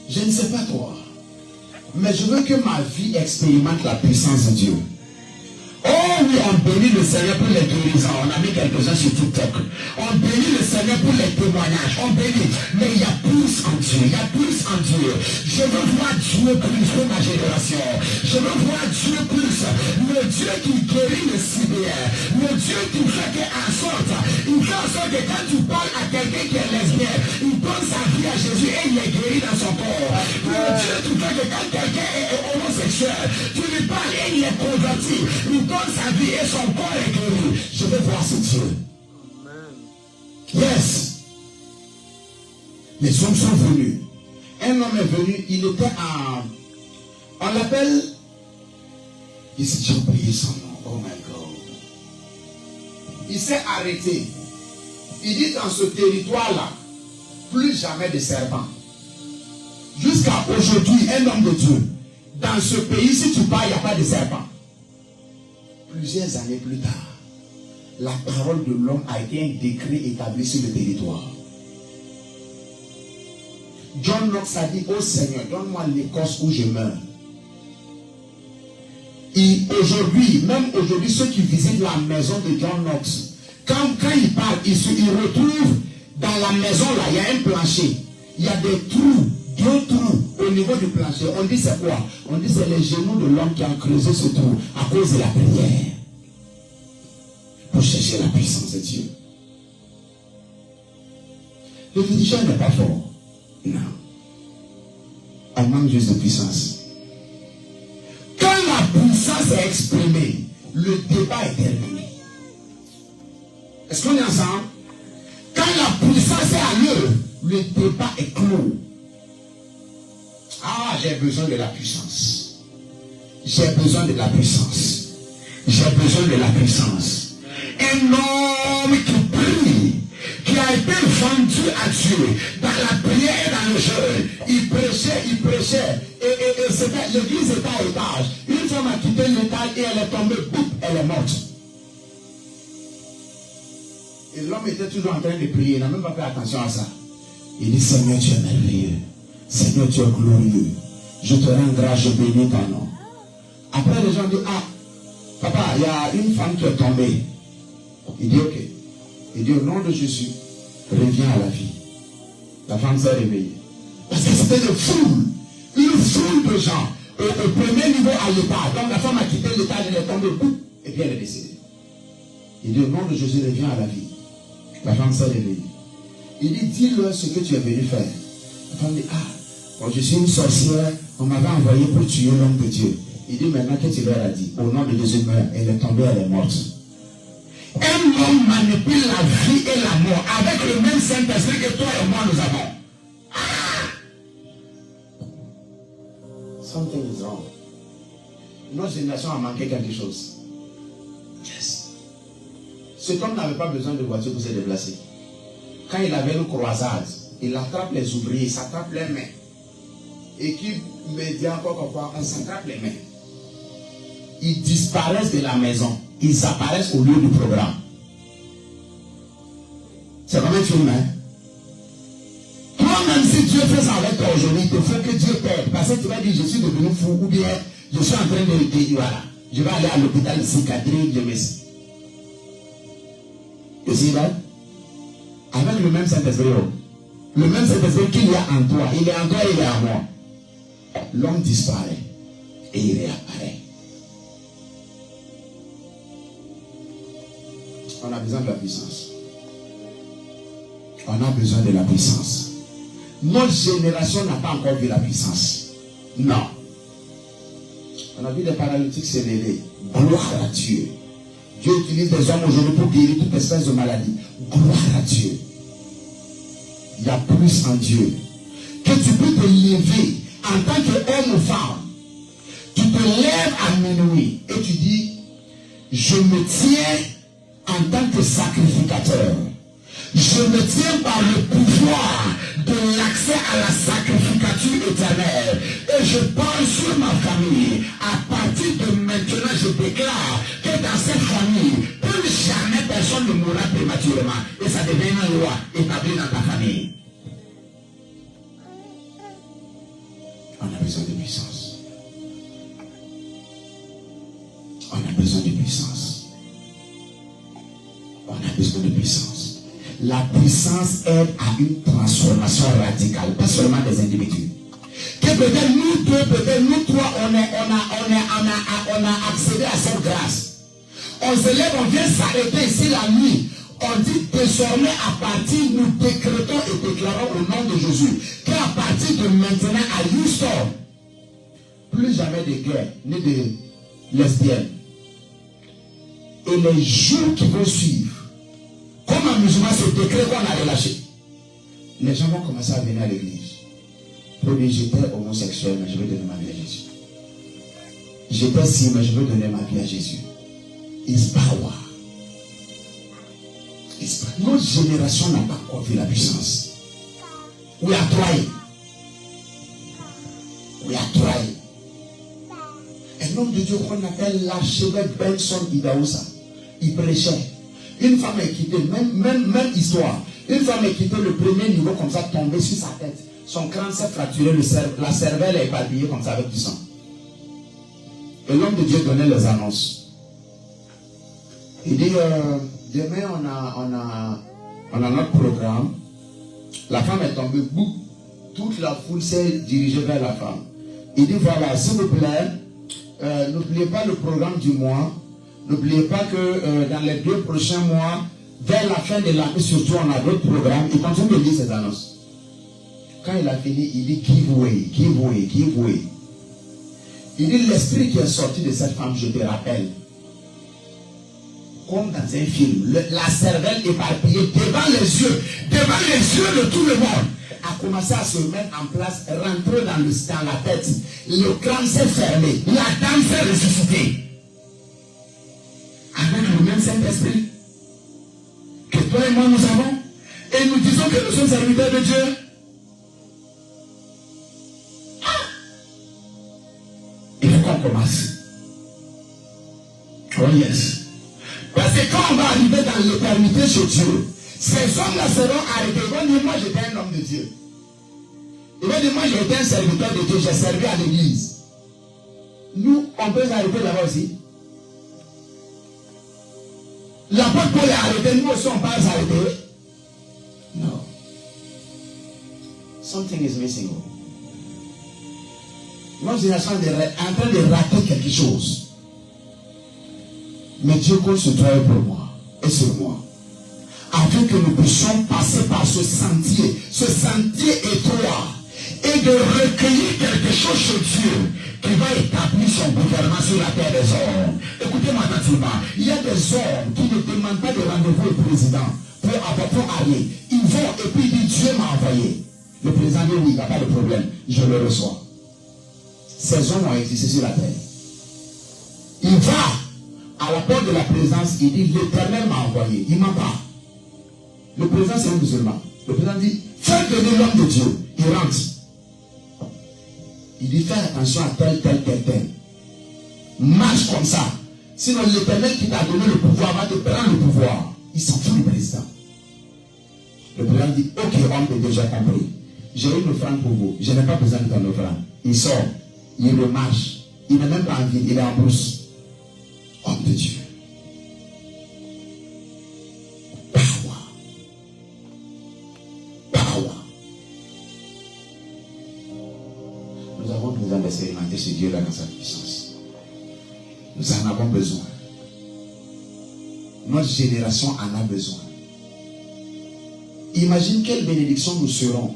Je ne sais pas toi, mais je veux que ma vie expérimente la puissance de Dieu. Oh oui, on bénit le Seigneur pour les guérisons. On a mis quelques-uns sur TikTok. On bénit le Seigneur pour les témoignages. On bénit. Mais il y a plus en Dieu. Je veux voir Dieu plus pour ma génération. Je veux voir Dieu plus. Le Dieu qui guérit le Sibéen. Le Dieu qui fait en sorte. Il fait en sorte que quand tu parles à quelqu'un qui est lesbien, il donne sa vie à Jésus et il est guéri dans son corps. Le Dieu qui fait que quand quelqu'un est homosexuel, tu lui parles et il est converti. Il donne sa vie et son corps est guéri. Je veux voir ce Dieu. Yes. Les hommes sont venus. Un homme est venu, il était à... On l'appelle... Il s'est déjà oublié son nom. Oh my God. Il s'est arrêté. Il dit dans ce territoire-là, plus jamais de serpents. Jusqu'à aujourd'hui, un homme de Dieu. Dans ce pays, si tu pars, il n'y a pas de serpents. Plusieurs années plus tard, la parole de l'homme a été un décret établi sur le territoire. John Knox a dit, oh Seigneur, donne-moi l'Écosse où je meurs. Et aujourd'hui, même aujourd'hui, ceux qui visitent la maison de John Knox, quand ils parlent, ils retrouvent dans la maison là, il y a un plancher. Il y a des trous, 2 trous au niveau du plancher. On dit c'est quoi? On dit c'est les genoux de l'homme qui a creusé ce trou à cause de la prière. Pour chercher la puissance de Dieu. Le physicien n'est pas fort. Non. On manque juste de puissance. Quand la puissance est exprimée, le débat est terminé. Est-ce qu'on est ensemble? Quand la puissance est à l'œuvre, le débat est clos. Ah, j'ai besoin de la puissance. J'ai besoin de la puissance. J'ai besoin de la puissance. Un homme qui prie, qui a été vendu à Dieu dans la prière et dans le jeûne. Il prêchait. Et l'église était à étage. Une femme a quitté l'étage et elle est tombée, boum, elle est morte. Et l'homme était toujours en train de prier, il n'a même pas fait attention à ça. Il dit, Seigneur, tu es merveilleux. Seigneur, tu es glorieux. Je te rends grâce, je bénis ton nom. Après, les gens disent, ah, papa, il y a une femme qui est tombée. Il dit, ok. Il dit, au nom de Jésus, reviens à la vie. La femme s'est réveillée. Parce que c'était une foule de gens. Au premier niveau à l'étage. Donc la femme a quitté l'étage, elle est tombée, boum, et puis elle est décédée. Il dit, au nom de Jésus, reviens à la vie. La femme s'est réveillée. Il dit, dis-leur ce que tu es venu faire. La femme dit, ah, bon, je suis une sorcière, on m'avait envoyé pour tuer l'homme de Dieu. Il dit, maintenant que tu leur as dit, au nom de Jésus, elle est tombée, elle est morte. Un homme manipule la vie et la mort avec le même Saint-Esprit que toi et moi nous avons. Ah! Something is wrong. Notre génération a manqué quelque chose. Yes. Cet homme n'avait pas besoin de voiture pour se déplacer. Quand il avait une croisade, il attrape les ouvriers, il s'attrape les mains. Et qui me dit encore quoi, on s'attrape les mains. Ils disparaissent de la maison. Ils apparaissent au lieu du programme. C'est comme un film, hein? Toi-même, si Dieu fait ça avec toi aujourd'hui, il te faut que Dieu t'aide. Parce que tu vas dire, je suis devenu fou, ou bien je suis en train de voilà. Je vais aller à l'hôpital psychiatrique, je me suis. You see that? Avec le même Saint-Esprit. Le même Saint-Esprit qu'il y a en toi, il est en toi, il est en moi. L'homme disparaît et il réapparaît. On a besoin de la puissance. On a besoin de la puissance. Notre génération n'a pas encore vu la puissance. Non. On a vu des paralytiques se lever. Gloire à Dieu. Dieu utilise des hommes aujourd'hui pour guérir toute espèce de maladie. Gloire à Dieu. Il y a plus en Dieu. Que tu peux te lever en tant qu'homme ou femme. Tu te lèves à minuit et tu dis, je me tiens en tant que sacrificateur. Je me tiens par le pouvoir de l'accès à la sacrificature éternelle. Et je parle sur ma famille. À partir de maintenant, je déclare que dans cette famille, plus jamais personne ne mourra prématurément. Et ça devient une loi établie dans ta famille. On a besoin de puissance. On a besoin de puissance. On a besoin de puissance. La puissance aide à une transformation radicale, pas seulement des individus. Que peut-être nous deux, peut-être nous trois, on a accédé à cette grâce. On se lève, on vient s'arrêter ici la nuit. On dit désormais à partir, nous décrétons et déclarons au nom de Jésus qu'à partir de maintenant à Houston, plus jamais de guerre, ni de lesbiennes. Et les jours qui vont suivre, comme un musulman, ce décret qu'on a relâché, les gens vont commencer à venir à l'église. Premier, j'étais homosexuel, mais je veux donner ma vie à Jésus. J'étais si, mais je veux donner ma vie à Jésus. It's power. It's power. Notre génération n'a pas encore vu la puissance. We are trying. We are trying. Un homme de Dieu qu'on appelle l'archevêque Benson Idaoussa, il prêchait. Une femme est quittée, même histoire. Une femme est quittée, le premier niveau comme ça, tombé sur sa tête. Son crâne s'est fracturé, la cervelle est éparpillée comme ça avec du sang. Et l'homme de Dieu donnait les annonces. Il dit, demain on a notre programme. La femme est tombée, boum. Toute la foule s'est dirigée vers la femme. Il dit, voilà, s'il vous plaît, n'oubliez pas le programme du mois. N'oubliez pas que dans les 2 prochains mois, vers la fin de l'année, surtout, on a d'autres programmes. Il continue de lire ces annonces. Quand il a fini, il dit give way, give way, give way. Il dit l'esprit qui est sorti de cette femme, je te rappelle. Comme dans un film, la cervelle éparpillée devant les yeux de tout le monde, a commencé à se mettre en place, rentrer dans la tête. Le crâne s'est fermé, la dame s'est ressuscitée. Avec le même Saint-Esprit que toi et moi nous avons, et nous disons que nous sommes serviteurs de Dieu. Il faut qu'on commence. Oh yes. Parce que quand on va arriver dans l'éternité chez Dieu, ces hommes-là seront arrêtés. Ils vont dire, moi j'étais un homme de Dieu. Ils vont dire, moi j'étais un serviteur de Dieu, j'ai servi à l'église. Nous, on peut s'arrêter là-bas aussi. L'apôtre Paul est arrêté, nous aussi on peut s'arrêter. Non. Something is missing. Notre génération est en train de rater quelque chose. Mais Dieu compte sur toi et pour moi, et sur moi, afin que nous puissions passer par ce sentier étroit, et de recueillir quelque chose chez Dieu qui va établir son gouvernement sur la terre des hommes. Écoutez-moi attentivement, il y a des hommes qui ne demandent pas de rendez-vous au président pour aller. Ils vont et puis ils disent Dieu m'a envoyé. Le président dit oui, il n'y a pas de problème, je le reçois. Ces hommes ont existé sur la terre. Il va à la porte de la présidence, il dit l'Éternel m'a envoyé, il ne ment pas. Le président c'est un musulman. Le président dit faites venir l'homme de Dieu, il rentre. Il dit fais attention à tel. Marche comme ça. Sinon l'Éternel qui t'a donné le pouvoir va te prendre le pouvoir. Il s'en fout du président. Le président dit ok, homme de Dieu, j'ai compris. J'ai une offrande pour vous. Je n'ai pas besoin de ton offrande. Il sort, il remarche. Il n'est même pas en ville, il est en brousse. Homme de Dieu. Power. Nous avons besoin d'expérimenter ce Dieu-là dans sa puissance. Nous en avons besoin. Notre génération en a besoin. Imagine quelle bénédiction nous serons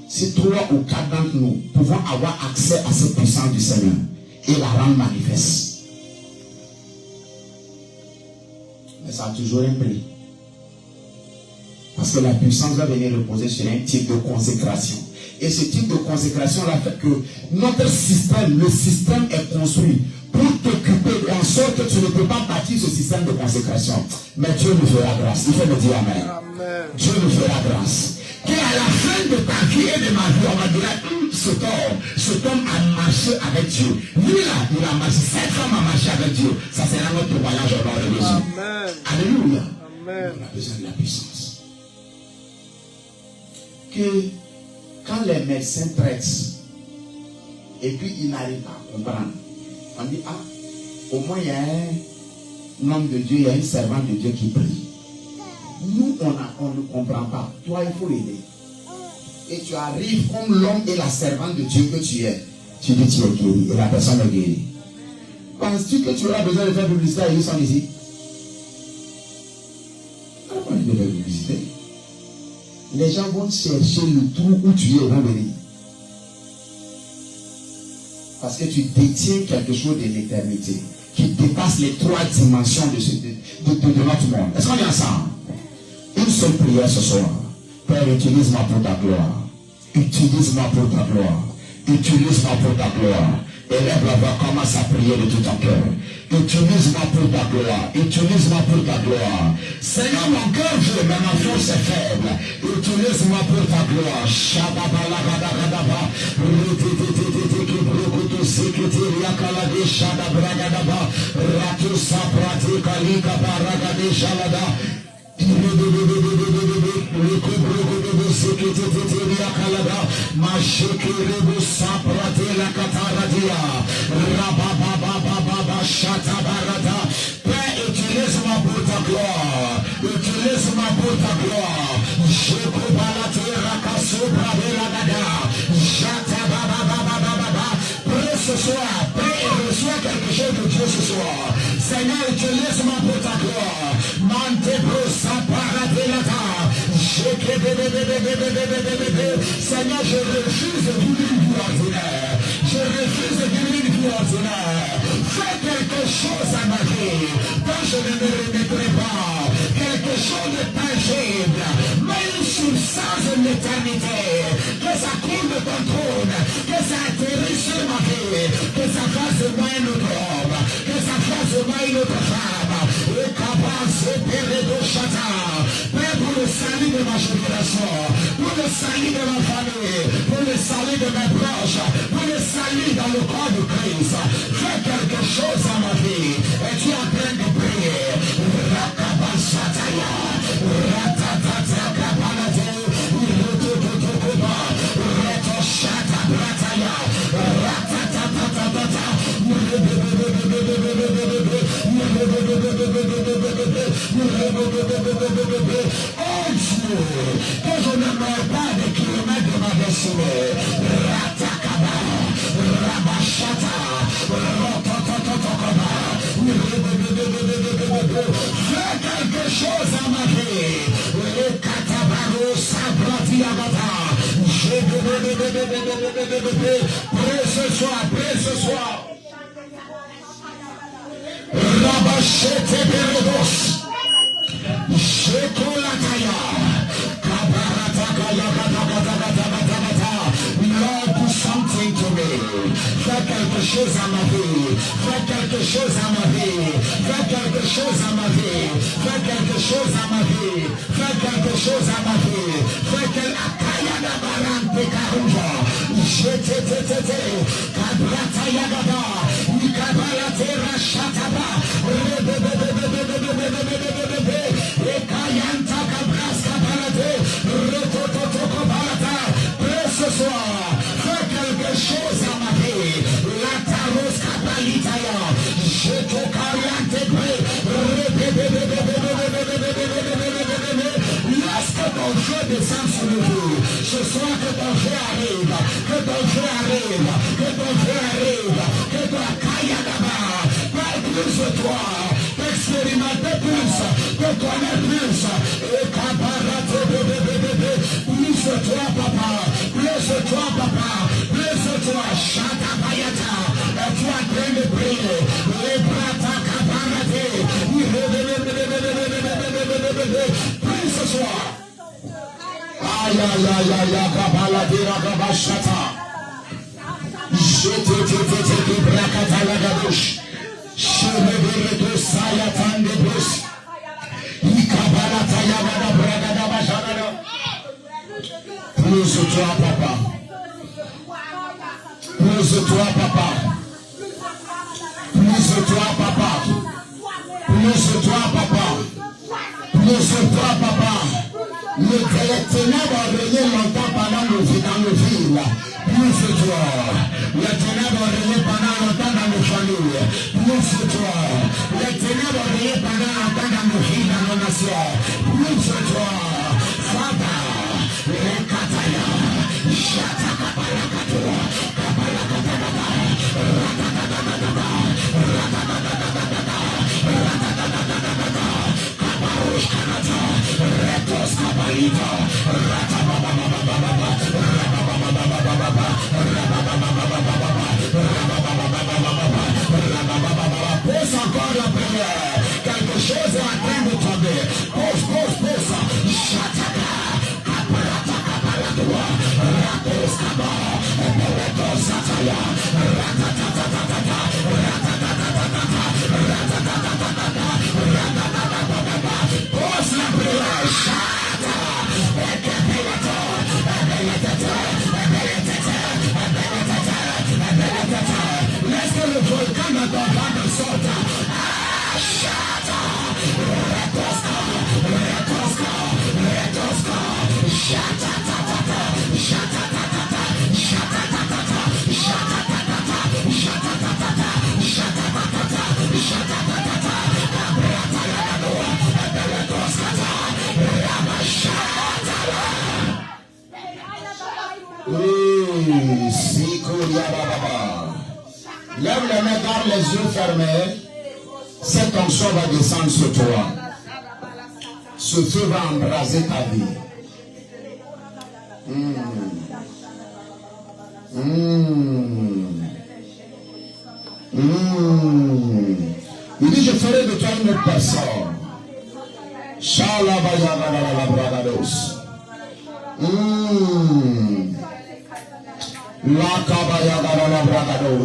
si 3 ou 4 d'entre nous pouvons avoir accès à cette puissance du Seigneur et la rendre manifeste. Mais ça a toujours un prix. Parce que la puissance va venir reposer sur un type de consécration. Et ce type de consécration-là fait que notre système, le système est construit pour t'occuper en sorte que tu ne peux pas bâtir ce système de consécration. Mais Dieu nous fera grâce. Il faut me dire Amen. Amen. Dieu nous fera grâce. Qu'à la fin de ta vie et de ma vie, on va dire, cet homme a marché avec Dieu. Lui là, il a marché. Cette femme a marché avec Dieu. Ça sera notre voyage au nom de Jésus. Amen. Alléluia. Amen. On a besoin de la puissance. Que quand les médecins traitent et puis ils n'arrivent pas à comprendre, on dit, ah, au moins il y a un homme de Dieu, il y a une servante de Dieu qui prie. Nous, on ne comprend pas. Toi, il faut aider. Et tu arrives comme l'homme et la servante de Dieu que tu es. Tu dis, tu es guéri. Et la personne est guérie. Penses-tu que tu auras besoin de faire publicité à Houston ici? Pourquoi il devait faire publicité? Les gens vont chercher le trou où tu es, vont venir. Parce que tu détiens quelque chose de l'éternité qui dépasse les 3 dimensions de notre monde. Est-ce qu'on est ensemble? Une seule prière ce soir. Père, utilise-moi pour ta gloire. Utilise-moi pour ta gloire. Utilise-moi pour ta gloire. Élève la voix, commence à prier de tout ton cœur. Utilise-moi pour ta gloire. Utilise-moi pour ta gloire. Seigneur, mon cœur veut, mais ma force est faible. Utilise-moi pour ta gloire. Shadabalagadagadaba. Sekitiriakalade Shadabragadaba. Ratusa Pratikalika Baragade Shalada. Père, utilise-moi pour ta gloire. Utilise-moi pour ta gloire. Prie ce soir. Prie et reçois quelque chose de Dieu ce soir. Seigneur, utilise-moi pour ta gloire. Seigneur, je refuse de vivre une vie ordinaire. Je refuse de vivre une vie ordinaire. Fais quelque chose à ma vie dont je ne me remettrai pas. Quelque chose de tangible, mais une substance de l'éternité. Que ça coule de ton trône, que ça atterrisse sur ma vie, que ça fasse de moi un autre homme, que ça fasse de moi une autre femme. Et Père, pour le salut de ma génération, pour le salut de ma famille, pour le salut de mes proches, pour le salut dans le corps de Christ, fais quelque chose à ma vie. Et tu es en train de prier. Rakabashataya, ratatata kabalate, rutututukuba, retoshata brataya, ratatatatata, oh Dieu, que je ne meurs pas des kilomètres de ma destinée. Ratakaba, Rabashata, Rototototokoba. Fais quelque chose à ma vie. Le Katabaro Sabratiabata. Prie ce soir, prie ce soir. Rabachete Beredos. Shekolataya. Kabarataka Yagata. Lord, do something to me. Fais quelque chose à ma vie. Fais quelque chose à ma vie. Fais quelque chose à ma vie. Fais quelque chose à ma vie. Fais quelque chose à ma vie. Fais quelque Akayada Barante Karuja. Jetetete. Kabrata Yagada. Nikabalate Rashataba. Ekayanta Kabraska Balate. Rotototoko Balata. Prie ce soir. Fais quelque chose à ma vie. La Taros Kabalitaya. Je te cariante lorsque ton feu descend sur le jour, ce soir que ton feu arrive, que ton feu arrive. arrive, que ton feu arrive, que ton caille là-bas, parle plus de toi, t'expérimenter plus, te connaître plus, et cabarate, plus de toi, papa, plus de toi, papa, plus de toi, chata bayata, et tu es en train de prier, les bras ta cabarate, plus de toi. Aïe, aïe, aïe, aïe, aïe, kabaladira, kabashata. Je te brakata la gabouche. Je me verrai de sayatan de brousse. Ikabalata yabada bragada bajana. Plus de toi, papa. Plus de toi, papa. Plus de toi, papa. Plus de toi, papa. Plus de toi, papa. Les ténèbres ont régné longtemps pendant nos vies, dans nos villes. Plus de toi. Les ténèbres ont régné pendant longtemps dans nos familles. Plus de toi. Les ténèbres ont régné pendant longtemps dans nos villes, dans nos nations. Plus de toi. Fada. Les kataya. Shata kapalakatua. Kapalakatanaba. Ratatatatata. Ratatatatata. Ratatatatata. Kabarush kanata. Retos kabalita. Ratababababababa. Rababababababa. Pose encore la prière. Quelque chose est en train de tomber. Pose. Chataka. Kaparata kapalatua. Ratos kaba. Retos sataya. Ratatatatata. Ratatatatata. Ratatatatata. Ratatatatata. Pose la prière. Chata. Laisse que le volcan dans ton ventre sorte. Chata. Retosca. Chata-ta-ta-ta. Chata-ta-ta-ta. Chata-ta-ta-ta. Chata-ta-ta-ta. Chata-ta-ta-ta. Chata-ta-ta-ta. Chata-ta-ta-ta. Abratayanadoa. Abratoscata. Rabachata. Oui, Sikuriababa. Lève les mains, garde les yeux fermés. Cette onction va descendre sur toi. Ce feu va embraser ta vie. Il dit, je ferai de toi une autre personne. Shalabayagalabragados.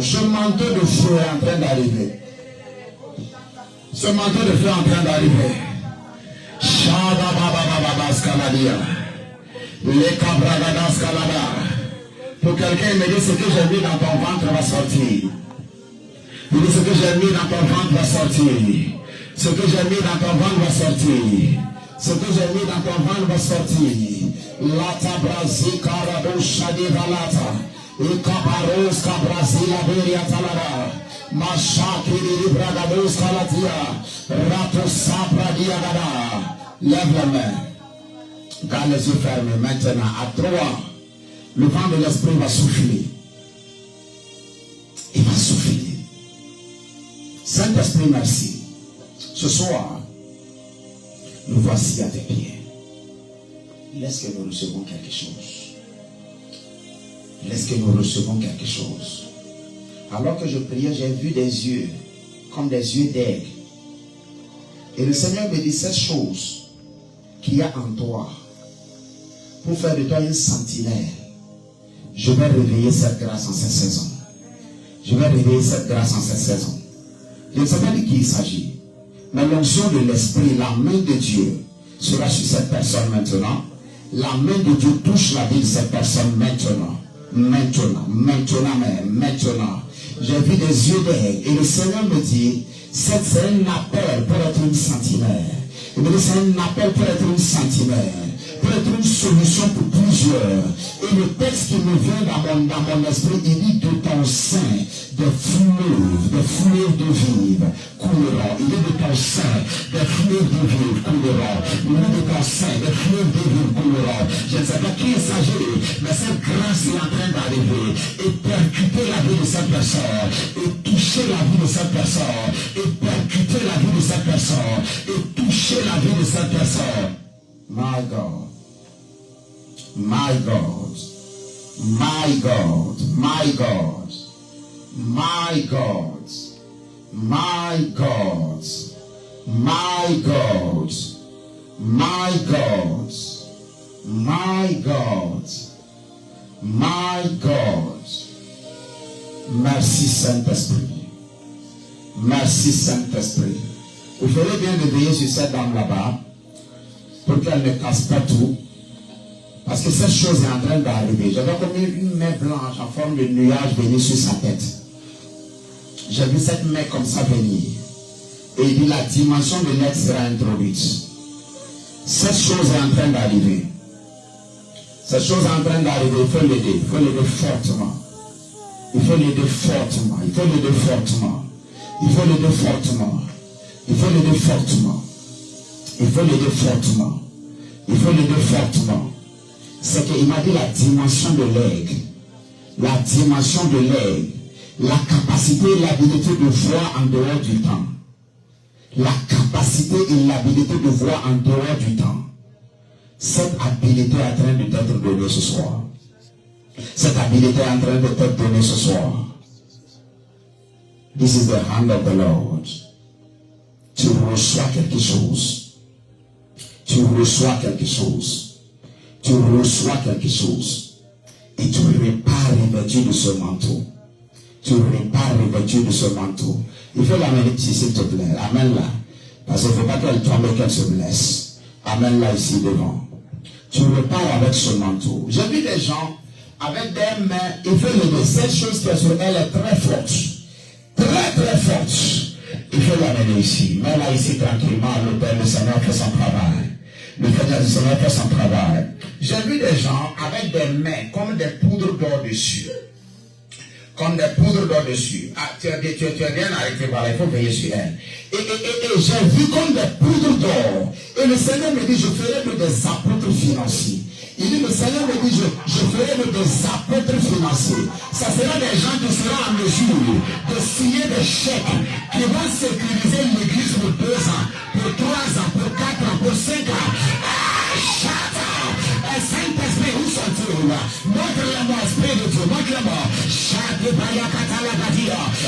Ce manteau de feu est en train d'arriver. Ce manteau de feu est en train d'arriver. Pour quelqu'un, il me dit ce que j'ai mis dans ton ventre va sortir. Il dit ce que j'ai mis dans ton ventre va sortir. Ce que j'ai mis dans ton ventre va sortir. Ce que j'ai mis dans ton ventre va sortir. Lata Brasi Karabo Shadi Valata. Ikabaros Kabrasi Laberia Talara. Mashakiri Bragados Kalatia. Rato Sabra Diagada. Lève la main. Garde les yeux fermés. Maintenant, à 3, le vent de l'esprit va souffler. Il va souffler. Saint-Esprit, merci. Ce soir, nous voici à tes pieds. Laisse que nous recevons quelque chose. Laisse que nous recevons quelque chose. Alors que je priais, j'ai vu des yeux, comme des yeux d'aigle. Et le Seigneur me dit cette chose qu'il y a en toi, pour faire de toi une sentinelle. Je vais réveiller cette grâce en cette saison. Je vais réveiller cette grâce en cette saison. Je ne sais pas de qui il s'agit. Mais l'onction de l'Esprit, la main de Dieu, sera sur cette personne maintenant. La main de Dieu touche la vie de cette personne maintenant. Maintenant. J'ai vu des yeux d'aigle. Et le Seigneur me dit, c'est un appel pour être une sentinelle. Il me dit, c'est un appel pour être une sentinelle. Pour être une solution pour plusieurs. Et le texte qui me vient dans mon esprit, il dit de ton sein, des fleuves de vie couleront. Il dit de ton sein, des fleuves de vie couleront. Il dit de ton sein, des fleuves de vie couleront. Je ne sais pas qui il s'agit, mais cette grâce est en train d'arriver. Et personne et toucher la vie de cette personne et percuter la vie de cette personne et toucher la vie de cette personne. My God. My God. My God. My God. My God. My God. My God. My God. My God. My God. Merci Saint-Esprit. Merci Saint-Esprit. Vous ferez bien de veiller sur cette dame là-bas pour qu'elle ne casse pas tout. Parce que cette chose est en train d'arriver. J'avais comme une main blanche en forme de nuage venir sur sa tête. J'ai vu cette main comme ça venir. Et il dit la dimension de l'aide sera introduite. Cette chose est en train d'arriver. Cette chose est en train d'arriver. Il faut l'aider. Il faut l'aider fortement. Il faut l'aider fortement. Il faut l'aider fortement. Il faut l'aider fortement. Il faut l'aider fortement. Il faut l'aider fortement. Il faut l'aider fortement. C'est qu'il m'a dit la dimension de l'aigle. La dimension de l'aigle. La capacité et l'habilité de voir en dehors du temps. La capacité et l'habilité de voir en dehors du temps. Cette habilité est en train de t'être donnée ce soir. Cette habilité est en train de t'être donnée ce soir. This is the hand of the Lord. Tu reçois quelque chose. Tu reçois quelque chose. Tu reçois quelque chose. Et tu repars revêtu de ce manteau. Tu repars revêtu de ce manteau. Il faut l'amener ici, s'il te plaît. Amène-la. Parce qu'il ne faut pas qu'elle tombe et qu'elle se blesse. Amène-la ici devant. Tu repars avec ce manteau. J'ai vu des gens avec des mains. Il faut l'aider. Cette chose qui est sur elle est très forte. Très très forte. Il faut l'amener ici. Mets-la ici tranquillement à l'autel. Le Seigneur fait son travail. Le Seigneur fait son travail. J'ai vu des gens avec des mains comme des poudres d'or dessus. Comme des poudres d'or dessus. Ah, tu as bien arrêté, voilà, il faut veiller sur elle. Et j'ai vu comme des poudres d'or. Et le Seigneur me dit, je ferai de des apôtres financiers. Il dit, le Seigneur me dit, je ferai de des apôtres financiers. Ça sera des gens qui seront en mesure de signer des chèques qui vont sécuriser l'église pour 2 ans, pour 3 ans, pour 4 ans, pour 5 ans. Ah, chata! Saint-Esprit, où sont-ils? Montre-le-moi, Esprit de Dieu, montre-le-moi.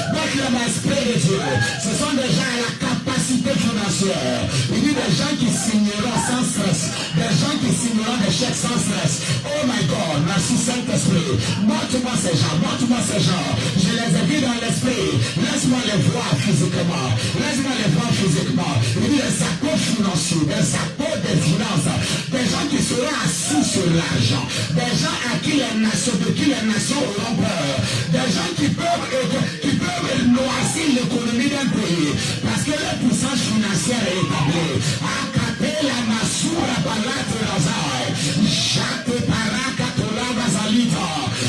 Montre-le-moi, Esprit de Dieu. Ce sont des gens à la capacité financière. Il dit des gens qui signeront sans stress. Des gens qui signeront des chèques sans stress. Oh my God, merci Saint-Esprit. Montre-moi ces gens, montre-moi ces gens. Je les ai vus dans l'esprit. Laisse-moi les voir physiquement. Laisse-moi les voir physiquement. Il dit des apôtres financiers, des apôtres des finances. Des gens qui seront assis sur l'argent, des gens à qui les nations, de qui les nations auront peur, des gens qui peuvent noircir l'économie d'un pays, parce que leur puissance financière est établie. Akate la masura balate razai, jate parakatola bazalita,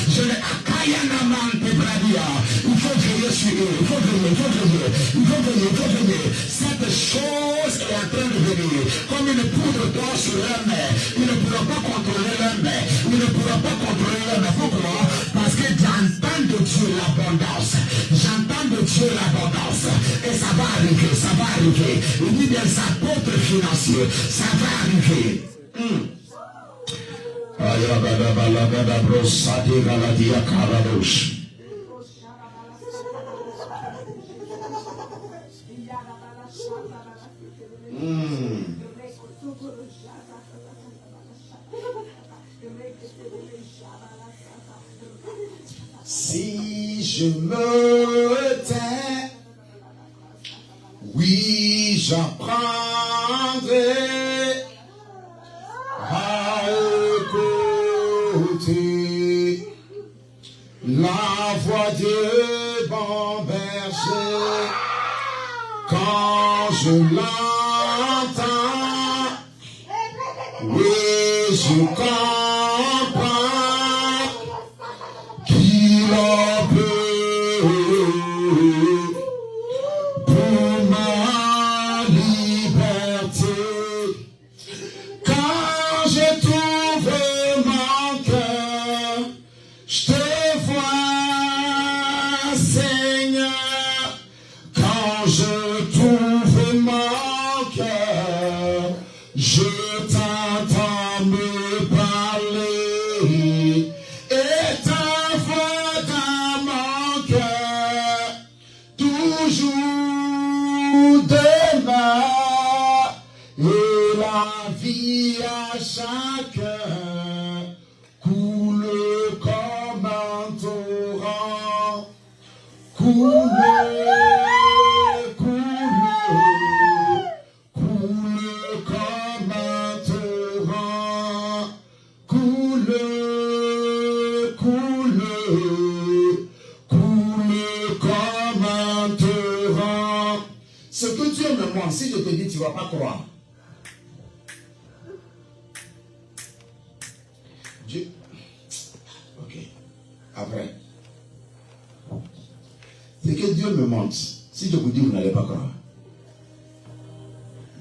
je le akaya namante bradia. Il faut veiller sur eux, il faut veiller, il faut veiller, il faut veiller, il faut veiller. Cette chose est en train de venir, comme une poudre d'or sur leur main. Ils ne pourront pas contrôler leur main. Ils ne pourront pas contrôler leur main. Pourquoi? Parce que j'entends de Dieu l'abondance. J'entends de Dieu l'abondance. Et ça va arriver, ça va arriver. Il dit des apôtres financiers. Ça va arriver. Si je me tais, oui, j'apprendrai à écouter la voix du bon berger. Quand je l'entends, oui, je comprends qu'il en peut pour ma liberté. Quand je trouve mon cœur, je te vois Seigneur, quand je trouve mon cœur, je t'entends me parler, et ta voix dans mon cœur, toujours demeure, et la vie à chacun coule comme un torrent, coule, comme un torrent, coule comme un torrent. Ce que Dieu me montre, si je te dis, tu ne vas pas croire. Dieu. Ok. Après. C'est que Dieu me montre. Si je vous dis, vous n'allez pas croire.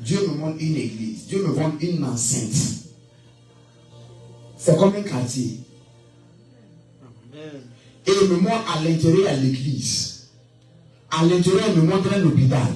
Dieu me montre une église. Dieu me montre une enceinte. C'est comme un quartier. Et il me montre à l'intérieur de l'église. À l'intérieur, il me montre un hôpital.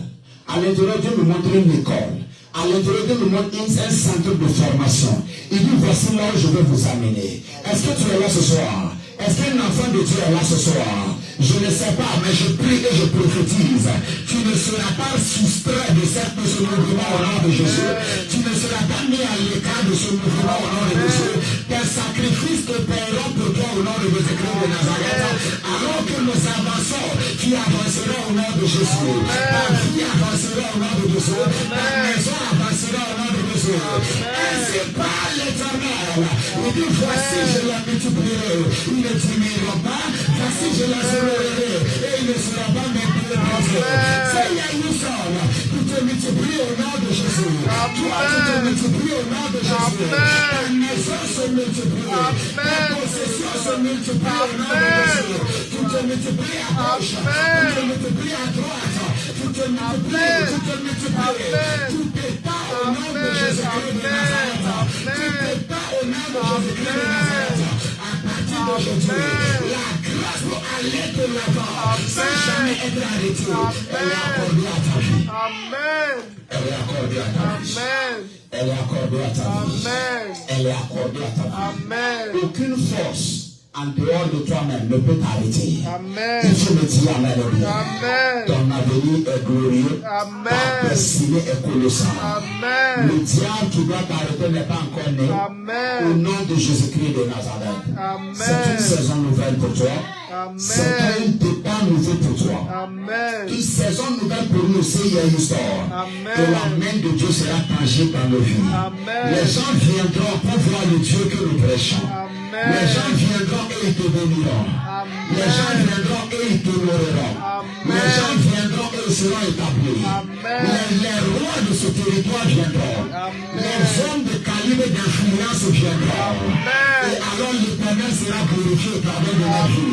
À l'intérieur, Dieu me montre une école. À l'intérieur, Dieu me montre un centre de formation. Il dit, voici là où je vais vous amener. Est-ce que tu es là ce soir? Est-ce qu'un enfant de Dieu est là ce soir? Je ne sais pas, mais je prie et je prophétise. Tu ne seras pas soustrait de ce mouvement au nom de Jésus. Tu ne seras pas mis à l'écart de ce mouvement au nom de Jésus. Tes sacrifices te paieront pour toi au nom de Jésus-Christ de Nazareth. Alors que nous avançons, tu avanceras au nom de Jésus. Ta vie avancera au nom de Jésus. Ta maison avancera au nom de Jésus. Ainsi parle l'Éternel. Il dit, voici je la multiplierai. Ils ne diminueront pas. Voici je la honorerai. Et il ne sera pas maintenu. Seigneur, nous sommes. Tu te multiplies au nom de Jésus. Toi, tu te multiplies au nom de Jésus. Ta maison se multiplie. Ta possession se multiplie au nom de Jésus. Tu te multiplies à gauche. Tu te multiplies à droite. Tu te multiplies. Tu te multiplies. Tu t'étends au nom de Jésus-Christ de Nazareth. Tu t'étends au nom de Jésus-Christ de Nazareth. À partir d'aujourd'hui, la grâce pour aller de l'avant sans jamais être arrêtée, elle est accordée à ta vie. Amen. Elle est accordée à ta vie. Amen. Elle est accordée à ta vie. Amen. Elle est accordée à ta vie. Amen. Aucune force en dehors de toi-même ne peut t'arrêter. Amen. Il faut me dire Amen. Amen. Ton avenir est glorieux. Amen. Ta destinée est colossale. Amen. Le diable qui doit t'arrêter n'est pas encore né. Amen. Au nom de Jésus-Christ de Nazareth. Amen. C'est une saison nouvelle pour toi. C'est un Amen. départ nouveau pour toi. Amen. Une saison nouvelle pour nous, c'est hier une histoire. Amen. Que la main de Dieu sera tangible dans nos vies. Amen. Les gens viendront pour voir le Dieu que nous prêchons. Amen. Les gens viendront et ils te béniront. Amen. Les gens viendront et ils t'honoreront. Amen. Les gens viendront et ils seront établis. Amen. Les rois de ce territoire viendront. Amen. Les hommes de calibre d'influence viendront. Amen. Et alors l'Éternel sera glorifié au travers de la vie.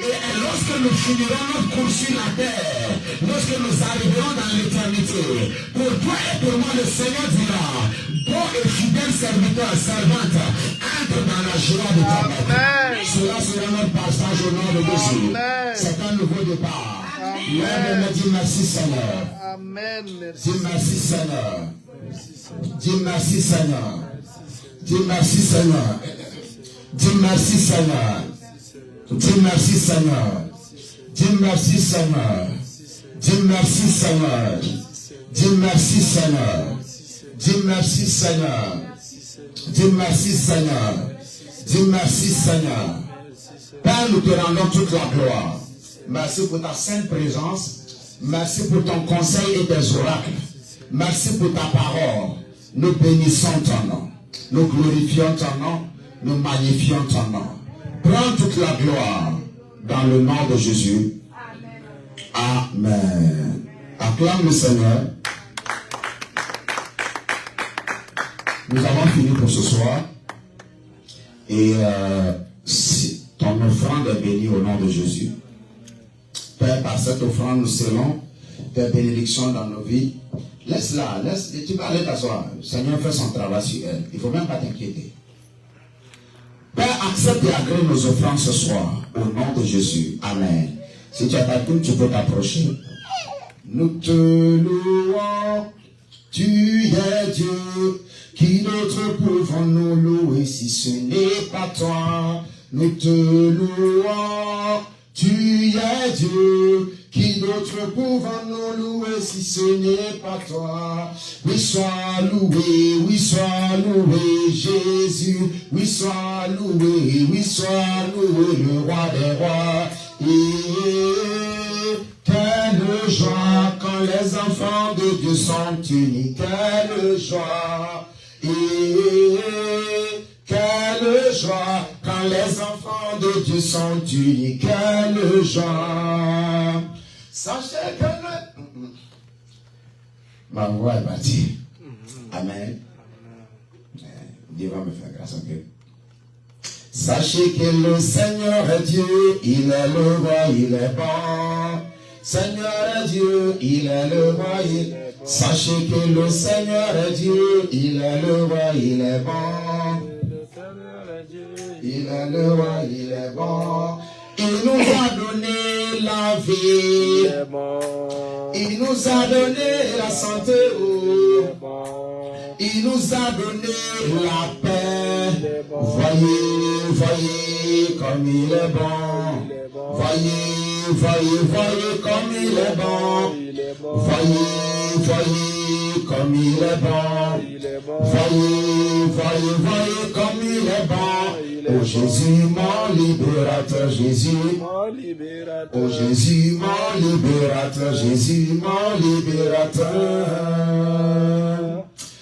Et lorsque nous finirons notre course sur la terre, lorsque nous arriverons dans l'éternité, pour toi et pour moi, le Seigneur dira, bon et fidèle serviteur, servante, entre dans la joie de ta mère. Cela sera notre passage au nom de Jésus. C'est un nouveau départ. Lève me dis merci Seigneur. Amen. Merci. Dis merci Seigneur. Dis merci Seigneur. Dis merci Seigneur. Dis merci Seigneur. Dis merci Seigneur. Dis merci Seigneur. Dis merci Seigneur. Dis merci Seigneur. Dis merci Seigneur. Dis merci Seigneur. Dis merci Seigneur. Père, nous te rendons toute la gloire. Merci pour ta sainte présence. Merci pour ton conseil et tes oracles. Merci pour ta parole. Nous bénissons ton nom. Nous glorifions ton nom. Nous magnifions ton nom. Prends toute la gloire dans le nom de Jésus. Amen. Acclame le Seigneur. Nous avons fini pour ce soir. Et si ton offrande est bénie au nom de Jésus. Père, par cette offrande, nous scellons tes bénédictions dans nos vies. Laisse-la, tu peux aller t'asseoir. Le Seigneur fait son travail sur elle. Il ne faut même pas t'inquiéter. Père, accepte et agrée nos offrandes ce soir. Au nom de Jésus. Amen. Si tu as ta Bible, tu peux t'approcher. Nous te louons, tu es Dieu. Qui d'autre pouvons-nous louer si ce n'est pas toi? Nous te louons, tu es Dieu. Qui d'autre pouvons-nous louer si ce n'est pas toi? Oui, sois loué, Jésus. Oui, sois loué, le roi des rois. Et quelle joie quand les enfants de Dieu sont unis. Quelle joie. Et quelle joie quand les enfants de Dieu sont unis. Quelle joie. Sachez que ma voix est partie. Amen. Dieu va me faire grâce, ok? Sachez que le Seigneur est Dieu, il est le roi, il est bon. Seigneur est Dieu, il est le roi, il est bon. Sachez que le Seigneur est Dieu, il est le roi, il est bon. Il est le roi, il est bon. Il nous a donné la vie. Il nous a donné la santé. Il nous a donné la paix. Voyez comme il est bon. Voyez comme il est bon. Voyez comme il est bon. Voyez comme il est bon. Oh Jésus, mon libérateur, Jésus. Oh Jésus, mon libérateur, Jésus, mon libérateur.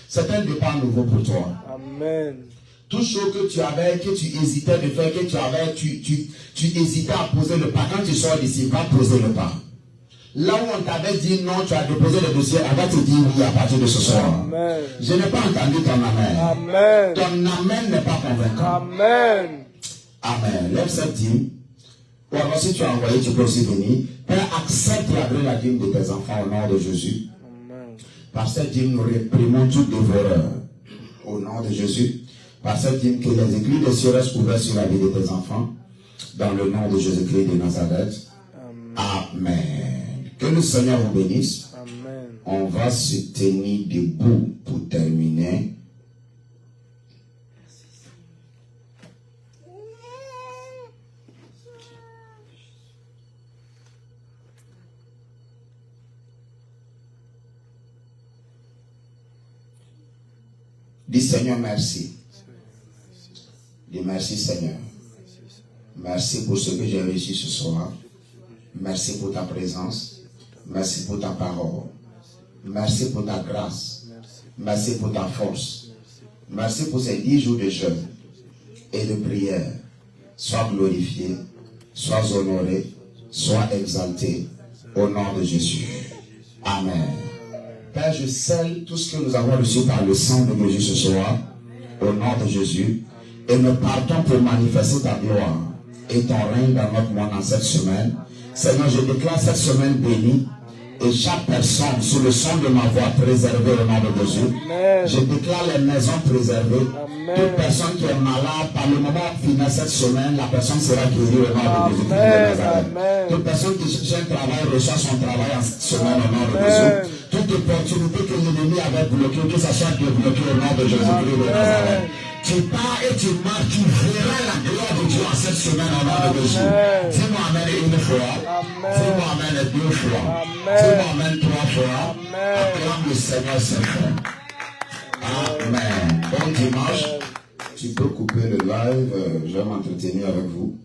C'est un départ nouveau pour toi. Amen. Tout chose que tu avais, que tu hésitais de faire, que tu hésitais à poser le pas. Quand tu sors d'ici, va poser le pas. Là où on t'avait dit non, tu as déposé le dossier, elle va te dire oui à partir de ce soir. Amen. Je n'ai pas entendu ton amen. Amen. Ton amen n'est pas convaincant. Amen. Amen. Lève cette dîme. Ou alors si tu as envoyé, tu peux aussi venir. Père, accepte la dîme de tes enfants au nom de Jésus. Amen. Par cette dîme, nous réprimons tout dévoreur au nom de Jésus. Par cette dîme, que les écrits des cieux restent ouverts sur la vie de tes enfants. Dans le nom de Jésus-Christ de Nazareth. Amen. Que le Seigneur vous bénisse. Amen. On va se tenir debout pour terminer. Dis Seigneur, merci. Dis merci Seigneur. Merci pour ce que j'ai reçu ce soir. Merci pour ta présence. Merci pour ta parole. Merci pour ta grâce. Merci pour ta force. Merci pour ces 10 jours de jeûne et de prière. Sois glorifié, sois honoré, sois exalté au nom de Jésus. Amen. Père, je scelle tout ce que nous avons reçu par le sang de Jésus ce soir, au nom de Jésus, et nous partons pour manifester ta gloire et ton règne dans notre monde en cette semaine. Seigneur, je déclare cette semaine bénie et chaque personne sous le son de ma voix préservée au nom de Jésus. Amen. Je déclare les maisons préservées. Amen. Toute personne qui est malade, par le moment final cette semaine, la personne sera guérie au nom de Jésus. Amen. Toute personne qui cherche un travail reçoit son travail en cette semaine au nom de Amen. Jésus. Toute opportunité que l'ennemi avait bloquée, que ça soit débloqué au nom de Jésus-Christ de Nazareth. Tu pars et tu marches, tu verras la gloire de Dieu en cette semaine au nom de Jésus. Dis-moi Amen une fois. Dis-moi Amen deux fois. Dis-moi Amen trois fois. Acclame le Seigneur c'est fait. Amen. Bon dimanche. Tu peux couper le live. Je vais m'entretenir avec vous.